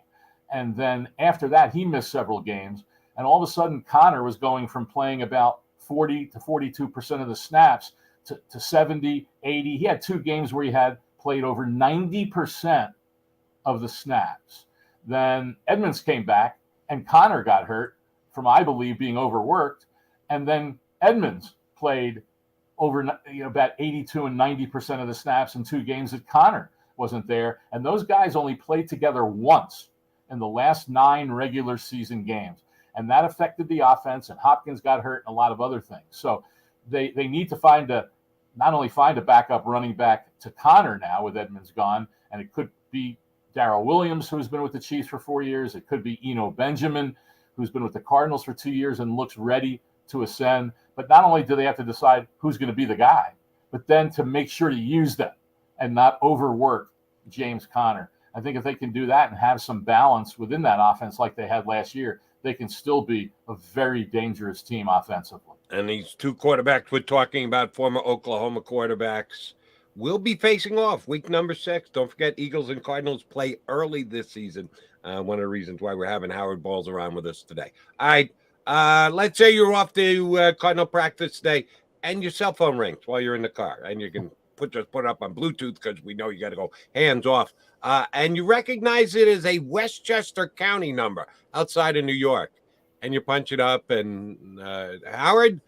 And then after that, he missed several games. And all of a sudden, Connor was going from playing about 40 to 42% of the snaps to 70, 80. He had 2 games where he had played over 90% of the snaps. Then Edmonds came back and Connor got hurt from, I believe, being overworked. And then Edmonds played over about 82 and 90% of the snaps in 2 games that Connor wasn't there. And those guys only played together once in the last 9 regular season games. And that affected the offense, and Hopkins got hurt and a lot of other things. So they need to not only find a backup running back to Connor now with Edmonds gone, and it could be Darrell Williams, who's been with the Chiefs for 4 years. It could be Eno Benjamin, who's been with the Cardinals for 2 years and looks ready to ascend. But not only do they have to decide who's going to be the guy, but then to make sure to use them and not overwork James Conner. I think if they can do that and have some balance within that offense like they had last year, they can still be a very dangerous team offensively. And these 2 quarterbacks we're talking about, former Oklahoma quarterbacks, will be facing off week number 6. Don't forget, Eagles and Cardinals play early this season. One of the reasons why we're having Howard Balzer on with us today. All right, let's say you're off to Cardinal practice today and your cell phone rings while you're in the car, and you can put it up on Bluetooth because we know you got to go hands off. And you recognize it as a Westchester County number outside of New York. And you punch it up and, Howard,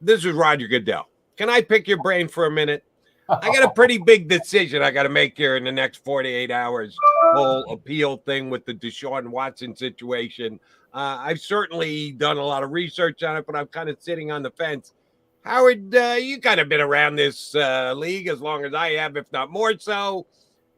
this is Roger Goodell. Can I pick your brain for a minute? I got a pretty big decision I got to make here in the next 48 hours. Whole appeal thing with the Deshaun Watson situation. I've certainly done a lot of research on it, but I'm kind of sitting on the fence. Howard, you kind of been around this league as long as I have, if not more so.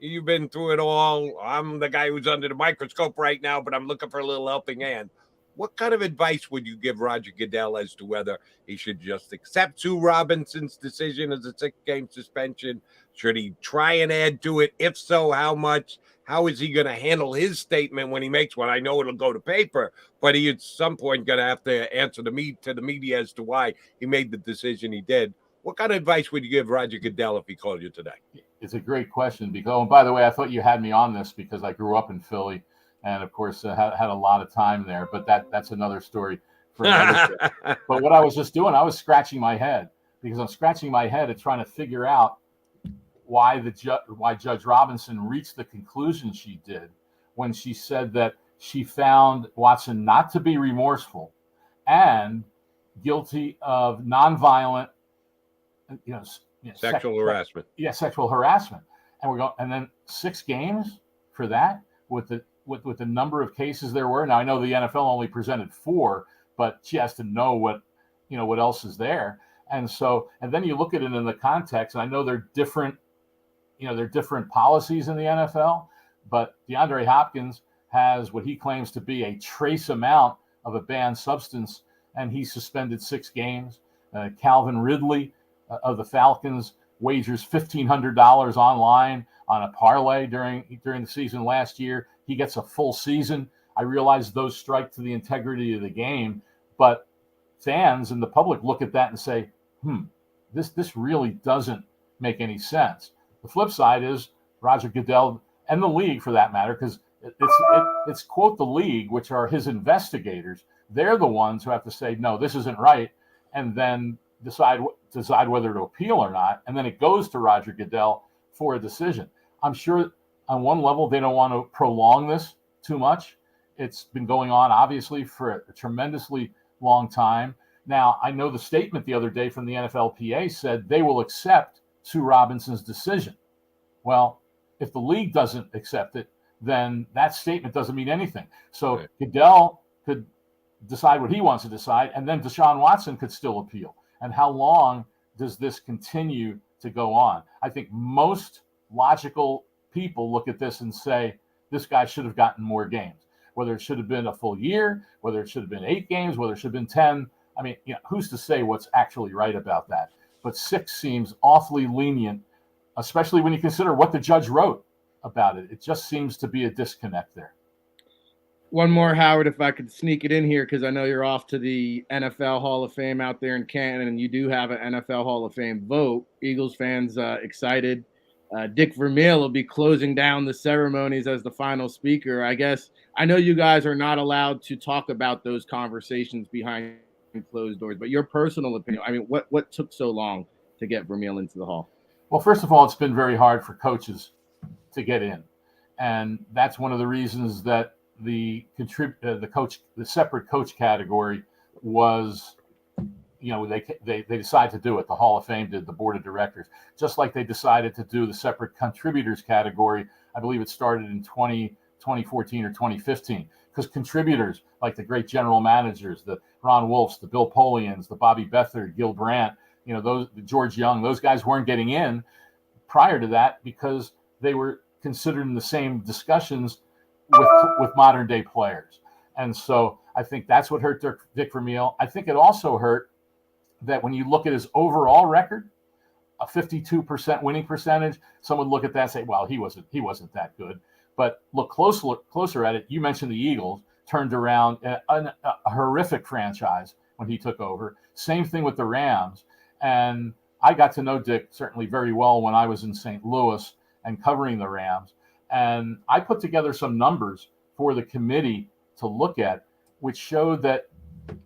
You've been through it all. I'm the guy who's under the microscope right now, but I'm looking for a little helping hand. What kind of advice would you give Roger Goodell as to whether he should just accept Sue Robinson's decision as a 6-game suspension? Should he try and add to it? If so, how much? How is he going to handle his statement when he makes one? I know it'll go to paper, but he at some point going to have to answer to the media as to why he made the decision he did. What kind of advice would you give Roger Goodell if he called you today? It's a great question. Because, and by the way, I thought you had me on this because I grew up in Philly. And of course, had a lot of time there, but that's another story for another day. But what I was just doing, I was scratching my head because I'm scratching my head and trying to figure out why Judge Robinson reached the conclusion she did when she said that she found Watson not to be remorseful and guilty of nonviolent, sexual harassment. Yeah, sexual harassment, and then 6 games for that with the number of cases there were. Now I know the NFL only presented 4, but she has to know what else is there. And then you look at it in the context, and I know they're different, they're different policies in the NFL, but DeAndre Hopkins has what he claims to be a trace amount of a banned substance, and he's suspended 6 games. Calvin Ridley of the Falcons wagers $1,500 online on a parlay during the season last year. He gets a full season. I realize those strike to the integrity of the game, but fans and the public look at that and say, this really doesn't make any sense. The flip side is Roger Goodell and the league, for that matter, because it's quote the league, which are his investigators. They're the ones who have to say, no, this isn't right, and then decide whether to appeal or not. And then it goes to Roger Goodell for a decision. I'm sure on one level they don't want to prolong this too much. It's been going on, obviously, for a tremendously long time. Now, I know the statement the other day from the NFLPA said they will accept Sue Robinson's decision. Well, if the league doesn't accept it, then that statement doesn't mean anything. So Goodell could decide what he wants to decide, and then Deshaun Watson could still appeal. And how long does this continue to go on? I think most logical people look at this and say, this guy should have gotten more games, whether it should have been a full year, whether it should have been 8 games, whether it should have been 10. I mean, who's to say what's actually right about that? But 6 seems awfully lenient, especially when you consider what the judge wrote about it. It just seems to be a disconnect there. One more, Howard, if I could sneak it in here, because I know you're off to the NFL Hall of Fame out there in Canton, and you do have an NFL Hall of Fame vote. Eagles fans excited. Dick Vermeil will be closing down the ceremonies as the final speaker. I guess I know you guys are not allowed to talk about those conversations behind closed doors, but your personal opinion, I mean, what took so long to get Vermeil into the Hall? Well, first of all, it's been very hard for coaches to get in. And that's one of the reasons that the separate coach category was, they decided to do it. The Hall of Fame did, the board of directors, just like they decided to do the separate contributors category. I believe it started in 2014 or 2015, because contributors like the great general managers, the Ron Wolfs, the Bill Polians, the Bobby Beathard, Gil Brandt, those George Young, those guys weren't getting in prior to that because they were considered in the same discussions with modern day players. And so I think that's what hurt Dick Vermeil. I think it also hurt that when you look at his overall record, a 52% winning percentage, some would look at that and say, well, he wasn't that good. But look closer at it. You mentioned the Eagles turned around a horrific franchise when he took over. Same thing with the Rams. And I got to know Dick certainly very well when I was in St. Louis and covering the Rams. And I put together some numbers for the committee to look at, which showed that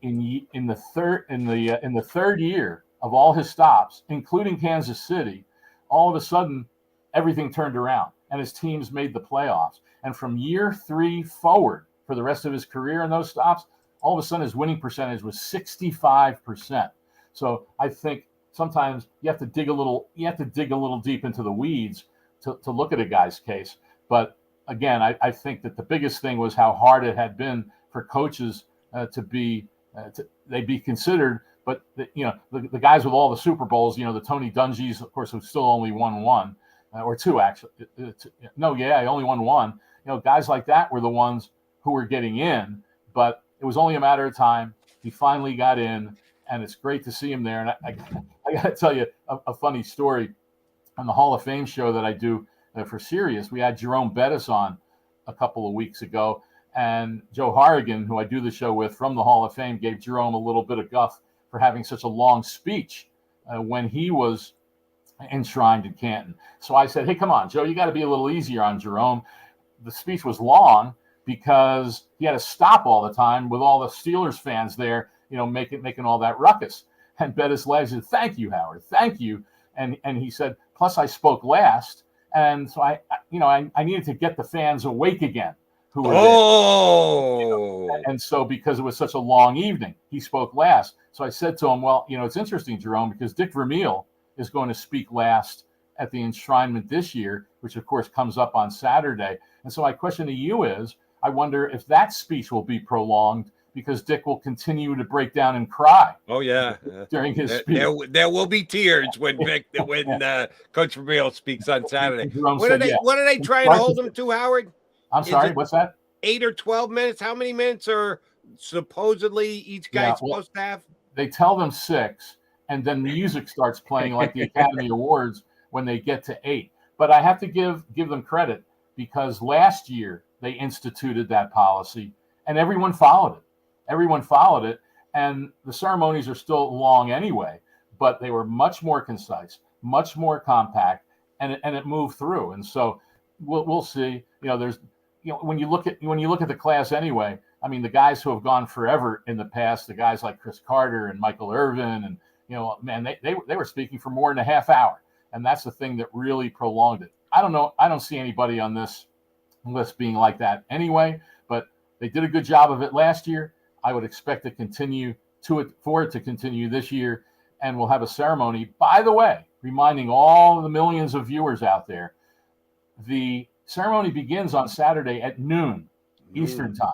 in the third year of all his stops, including Kansas City, all of a sudden everything turned around and his teams made the playoffs. And from year 3 forward for the rest of his career in those stops, all of a sudden his winning percentage was 65%. So I think sometimes you have to dig a little deep into the weeds to look at a guy's case. But again, I think that the biggest thing was how hard it had been for coaches to be considered. But the guys with all the Super Bowls, the Tony Dungy's, of course, who still only won 1 or 2 actually. He only won 1. Guys like that were the ones who were getting in. But it was only a matter of time. He finally got in, and it's great to see him there. And I got to tell you a funny story. On the Hall of Fame show that I do for Sirius, we had Jerome Bettis on a couple of weeks ago, and Joe Horrigan, who I do the show with from the Hall of Fame, gave Jerome a little bit of guff for having such a long speech when he was enshrined in Canton. So I said, hey, come on, Joe, you got to be a little easier on Jerome. The speech was long because he had to stop all the time with all the Steelers fans there, making all that ruckus. And Bettis said, thank you, Howard, thank you. And he said, plus I spoke last, and so I needed to get the fans awake again who were there. And so because it was such a long evening, he spoke last. So I said to him, well, it's interesting, Jerome, because Dick Vermeil is going to speak last at the enshrinement this year, which of course comes up on Saturday. And so my question to you is, I wonder if that speech will be prolonged, because Dick will continue to break down and cry. Oh yeah, during his speech. There will be tears when Coach Vermeil speaks on Saturday. What are they trying to hold him to, Howard? I'm sorry, what's that? 8 or 12 minutes? How many minutes are supposedly each guy supposed to have? They tell them 6, and then music starts playing like the Academy Awards when they get to 8. But I have to give them credit, because last year they instituted that policy and everyone followed it. And the ceremonies are still long anyway, but they were much more concise, much more compact, and it moved through. And so we'll see. There's when you look at the class anyway, I mean, the guys who have gone forever in the past, the guys like Chris Carter and Michael Irvin, and man, they were speaking for more than a half hour, and that's the thing that really prolonged it. I don't know. I don't see anybody on this list being like that anyway, but they did a good job of it last year. I would expect for it to continue this year, and we'll have a ceremony. By the way, reminding all the millions of viewers out there, the ceremony begins on Saturday at noon Eastern time.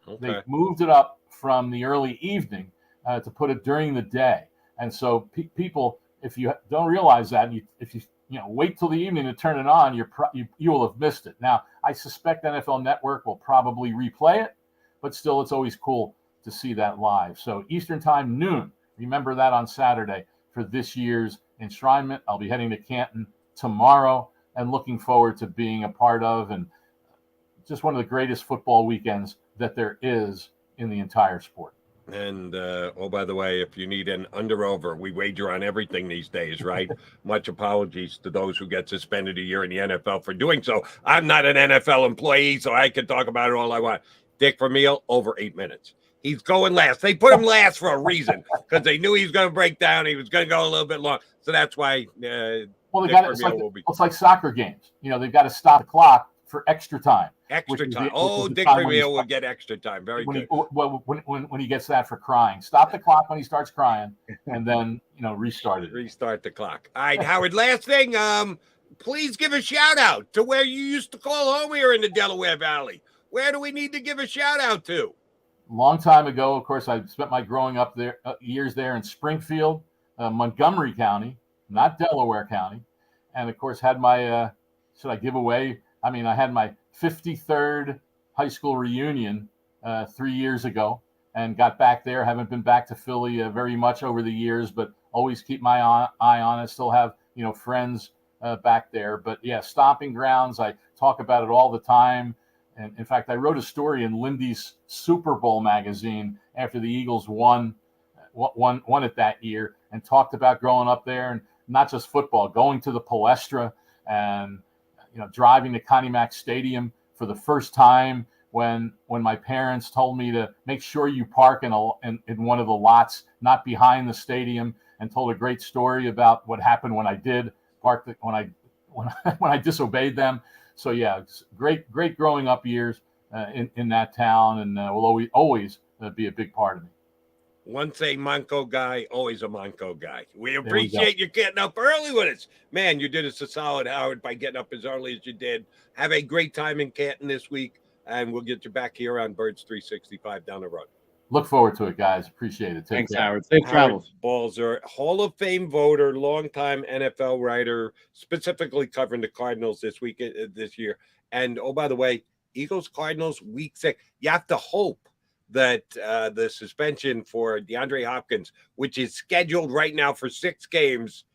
Okay. They moved it up from the early evening to put it during the day. And so people, if you don't realize that, if you wait till the evening to turn it on, you will have missed it. Now, I suspect NFL Network will probably replay it, but still, it's always cool to see that live. So Eastern time, noon. Remember that on Saturday for this year's enshrinement. I'll be heading to Canton tomorrow and looking forward to being a part of, and just one of the greatest football weekends that there is in the entire sport. And, by the way, if you need an under-over, we wager on everything these days, right? Much apologies to those who get suspended a year in the NFL for doing so. I'm not an NFL employee, so I can talk about it all I want. Dick Vermeil, over 8 minutes. He's going last. They put him last for a reason, because they knew he was going to break down. He was going to go a little bit long. So that's why it's like soccer games. They've got to stop the clock for extra time. Extra time. Dick Vermeil will get extra time. Very good. When he gets that for crying. Stop the clock when he starts crying, and then, restart it. Restart the clock. All right, Howard, last thing. Please give a shout-out to where you used to call home here in the Delaware Valley. Where do we need to give a shout-out to? Long time ago, of course, I spent my growing up there years there in Springfield, Montgomery County, not Delaware County, and of course had my should I give away? I mean, I had my 53rd high school reunion 3 years ago, and got back there. Haven't been back to Philly very much over the years, but always keep my eye on it. Still have friends back there, but yeah, stomping grounds. I talk about it all the time. And in fact, I wrote a story in Lindy's Super Bowl magazine after the Eagles won it that year, and talked about growing up there, and not just football, going to the Palestra and driving to Connie Mack Stadium for the first time when my parents told me to make sure you park in one of the lots, not behind the stadium, and told a great story about what happened when I did park when I disobeyed them. So yeah, it's great growing up years in that town, and will always be a big part of me. Once a Monco guy, always a Monco guy. We appreciate you getting up early with us. Man, you did us a solid, Howard, by getting up as early as you did. Have a great time in Canton this week, and we'll get you back here on Birds 365 down the road. Look forward to it, guys. Appreciate it. Thanks, Howard. Safe travels. Balzer, Hall of Fame voter, longtime NFL writer, specifically covering the Cardinals this year. And, oh, by the way, Eagles-Cardinals week 6. You have to hope that the suspension for DeAndre Hopkins, which is scheduled right now for 6 games,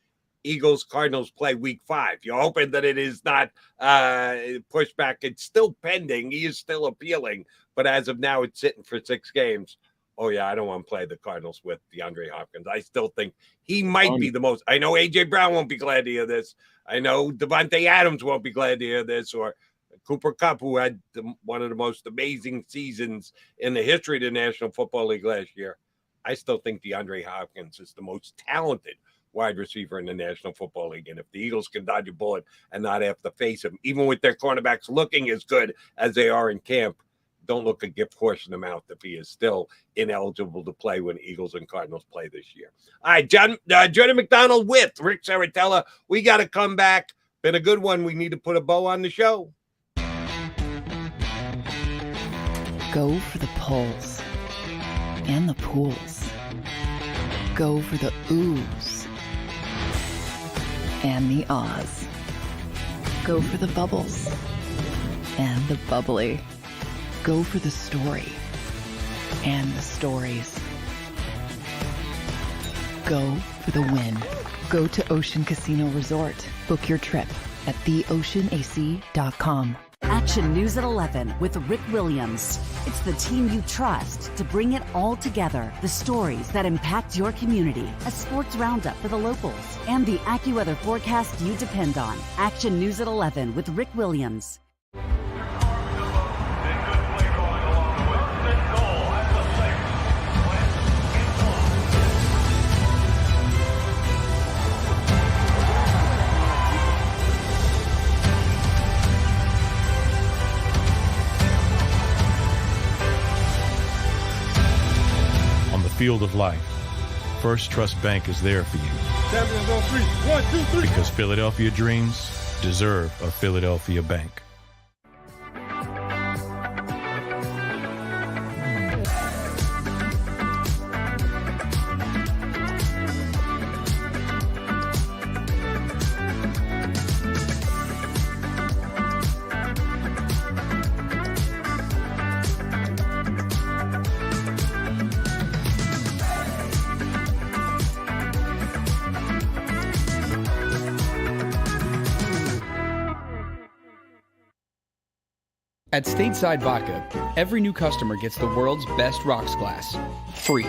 Eagles-Cardinals play week 5. You're hoping that it is not pushed back. It's still pending. He is still appealing. But as of now, it's sitting for 6 games. Oh, yeah, I don't want to play the Cardinals with DeAndre Hopkins. I still think he might be the most. I know A.J. Brown won't be glad to hear this. I know Devontae Adams won't be glad to hear this, or Cooper Kupp, who had one of the most amazing seasons in the history of the National Football League last year. I still think DeAndre Hopkins is the most talented wide receiver in the National Football League. And if the Eagles can dodge a bullet and not have to face him, even with their cornerbacks looking as good as they are in camp, don't look a gift horse in the mouth if he is still ineligible to play when Eagles and Cardinals play this year. All right, Jordan McDonald with Rick Saratella. We got to come back. Been a good one. We need to put a bow on the show. Go for the pulls and the pools. Go for the oohs and the ahs. Go for the bubbles and the bubbly. Go for the story and the stories. Go for the win. Go to Ocean Casino Resort. Book your trip at theoceanac.com. Action News at 11 with Rick Williams. It's the team you trust to bring it all together. The stories that impact your community. A sports roundup for the locals. And the AccuWeather forecast you depend on. Action News at 11 with Rick Williams. Field of life, First Trust Bank is there for you. Champions on 3. 1, 2, 3. Because Philadelphia dreams deserve a Philadelphia bank. At Stateside Vodka, every new customer gets the world's best rocks glass. Free.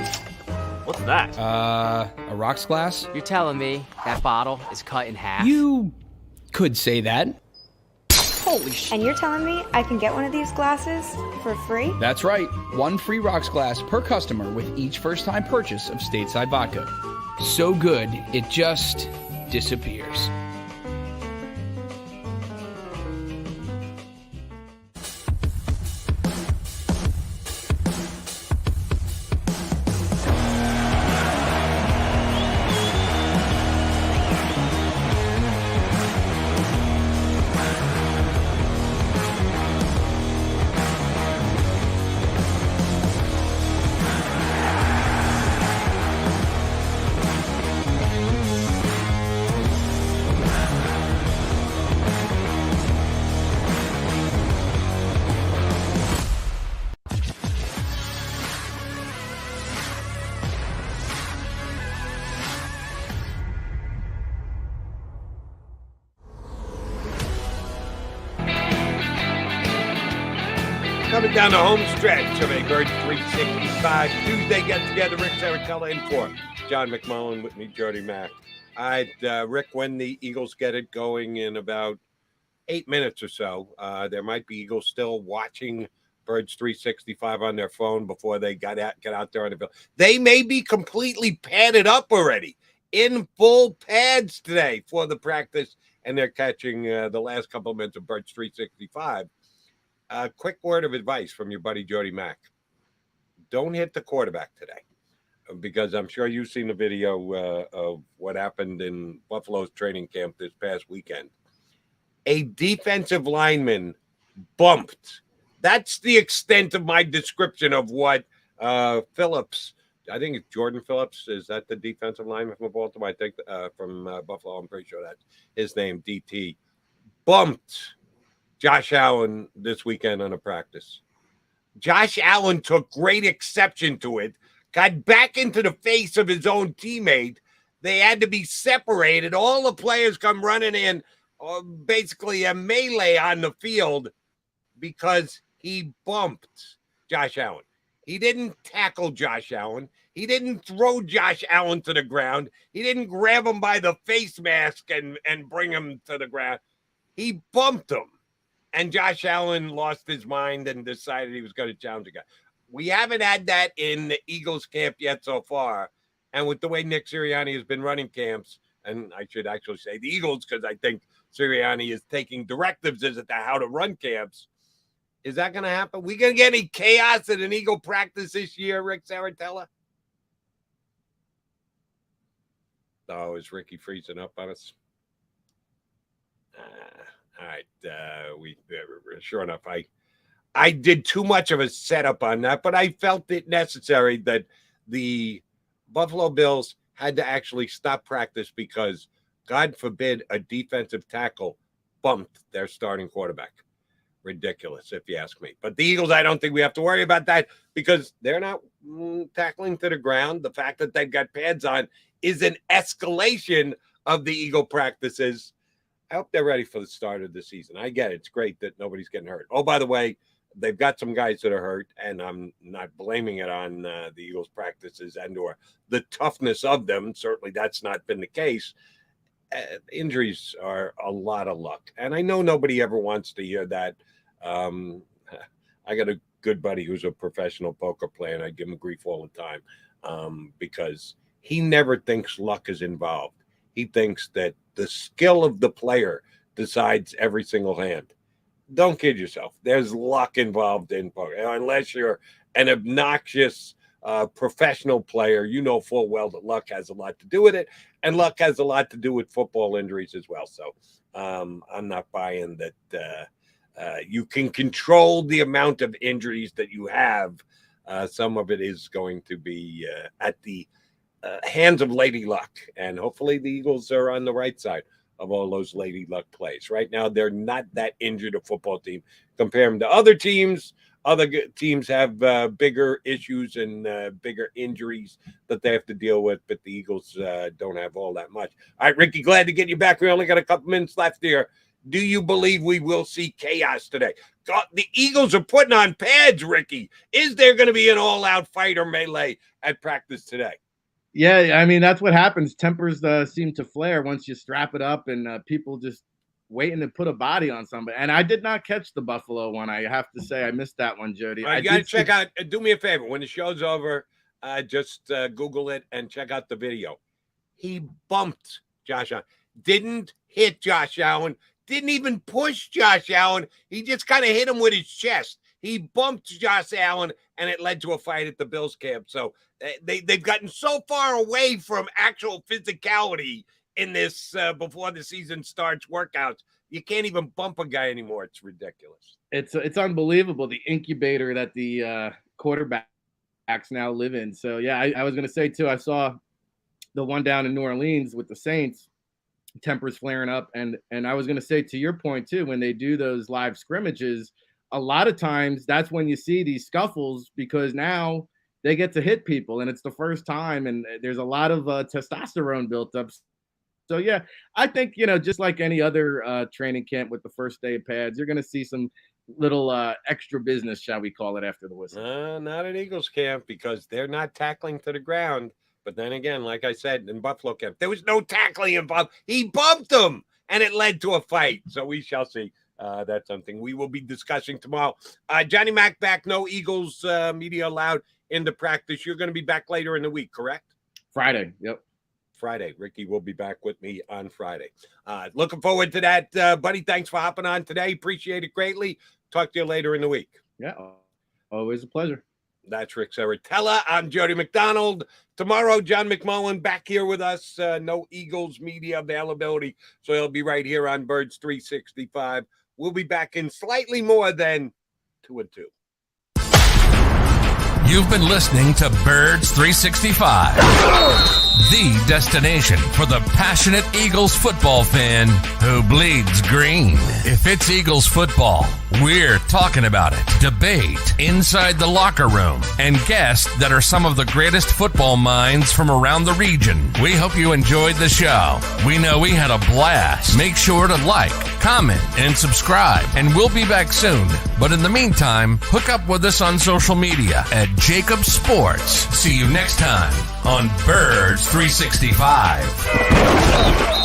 What's that? A rocks glass? You're telling me that bottle is cut in half? You could say that. Holy shit. And you're telling me I can get one of these glasses for free? That's right. One free rocks glass per customer with each first-time purchase of Stateside Vodka. So good, it just disappears. Coming down the home stretch of a Bird 365 Tuesday get-together. Rick Saratella in for John McMullen with me, Jody Mack. All right, Rick, when the Eagles get it going in about 8 minutes or so, there might be Eagles still watching Birds 365 on their phone before they get out there on the field. They may be completely padded up already, in full pads today for the practice, and they're catching the last couple of minutes of Birds 365. A quick word of advice from your buddy Jody Mack. Don't hit the quarterback today, because I'm sure you've seen the video of what happened in Buffalo's training camp this past weekend. A defensive lineman bumped. That's the extent of my description of what Phillips, I think it's Jordan Phillips. Is that the defensive lineman from Baltimore? I think from Buffalo. I'm pretty sure that's his name, DT. Bumped Josh Allen this weekend on a practice. Josh Allen took great exception to it, got back into the face of his own teammate. They had to be separated. All the players come running in, basically a melee on the field because he bumped Josh Allen. He didn't tackle Josh Allen. He didn't throw Josh Allen to the ground. He didn't grab him by the face mask and bring him to the ground. He bumped him. And Josh Allen lost his mind and decided he was going to challenge a guy. We haven't had that in the Eagles camp yet so far. And with the way Nick Sirianni has been running camps, and I should actually say the Eagles, because I think Sirianni is taking directives as to how to run camps. Is that going to happen? We going to get any chaos at an Eagle practice this year, Rick Saratella? Oh, is Ricky freezing up on us? All right, sure enough, I did too much of a setup on that, but I felt it necessary that the Buffalo Bills had to actually stop practice because, God forbid, a defensive tackle bumped their starting quarterback. ridiculous, if you ask me. But the Eagles, I don't think we have to worry about that because they're not tackling to the ground. The fact that they've got pads on is an escalation of the Eagle practices. I hope they're ready for the start of the season. I get it. It's great that nobody's getting hurt. Oh, by the way, they've got some guys that are hurt, and I'm not blaming it on the Eagles practices and or the toughness of them. Certainly that's not been the case. Injuries are a lot of luck. And I know nobody ever wants to hear that. I got a good buddy who's a professional poker player, and I give him grief all the time because he never thinks luck is involved. He thinks that the skill of the player decides every single hand. Don't kid yourself. There's luck involved in poker. Unless you're an obnoxious professional player, you know full well that luck has a lot to do with it, and luck has a lot to do with football injuries as well. So I'm not buying that you can control the amount of injuries that you have. Some of it is going to be at the hands of Lady Luck, and hopefully the Eagles are on the right side of all those Lady Luck plays. Right now, they're not that injured a football team. Compare them to other teams. Other teams have bigger issues and bigger injuries that they have to deal with, but the Eagles don't have all that much. All right, Ricky, glad to get you back. We only got a couple minutes left here. Do you believe we will see chaos today? God, the Eagles are putting on pads, Ricky. Is there going to be an all-out fight or melee at practice today? Yeah, I mean, that's what happens. Tempers seem to flare once you strap it up, and people just waiting to put a body on somebody. And I did not catch the Buffalo one. I have to say I missed that one, Jody. I got to check out. Do me a favor. When the show's over, just Google it and check out the video. He bumped Josh Allen. Didn't hit Josh Allen. Didn't even push Josh Allen. He just kind of hit him with his chest. He bumped Josh Allen, and it led to a fight at the Bills camp. So they've gotten so far away from actual physicality in this before the season starts workouts. You can't even bump a guy anymore. It's ridiculous. It's unbelievable, the incubator that the quarterbacks now live in. So, yeah, I was going to say, too, I saw the one down in New Orleans with the Saints, tempers flaring up. And I was going to say, to your point, too, when they do those live scrimmages, a lot of times that's when you see these scuffles because now they get to hit people and it's the first time and there's a lot of testosterone built up. So, yeah, I think, just like any other training camp with the first day of pads, you're going to see some little extra business, shall we call it, after the whistle. Not at Eagles camp because they're not tackling to the ground. But then again, like I said, in Buffalo camp, there was no tackling involved. He bumped him and it led to a fight. So we shall see. That's something we will be discussing tomorrow. Johnny Mac back, no Eagles media allowed into practice. You're going to be back later in the week, correct? Friday, yep. Friday. Ricky will be back with me on Friday. Looking forward to that, buddy. Thanks for hopping on today. Appreciate it greatly. Talk to you later in the week. Yeah, always a pleasure. That's Rick Saratella. I'm Jody McDonald. Tomorrow, John McMullen back here with us. No Eagles media availability, so he'll be right here on Birds 365. We'll be back in slightly more than 2 and 2. You've been listening to Birds 365, the destination for the passionate Eagles football fan who bleeds green. If it's Eagles football, we're talking about it. Debate inside the locker room and guests that are some of the greatest football minds from around the region. We hope you enjoyed the show. We know we had a blast. Make sure to like, comment, and subscribe, and we'll be back soon. But in the meantime, hook up with us on social media at JAKIB Sports. See you next time on Birds 365.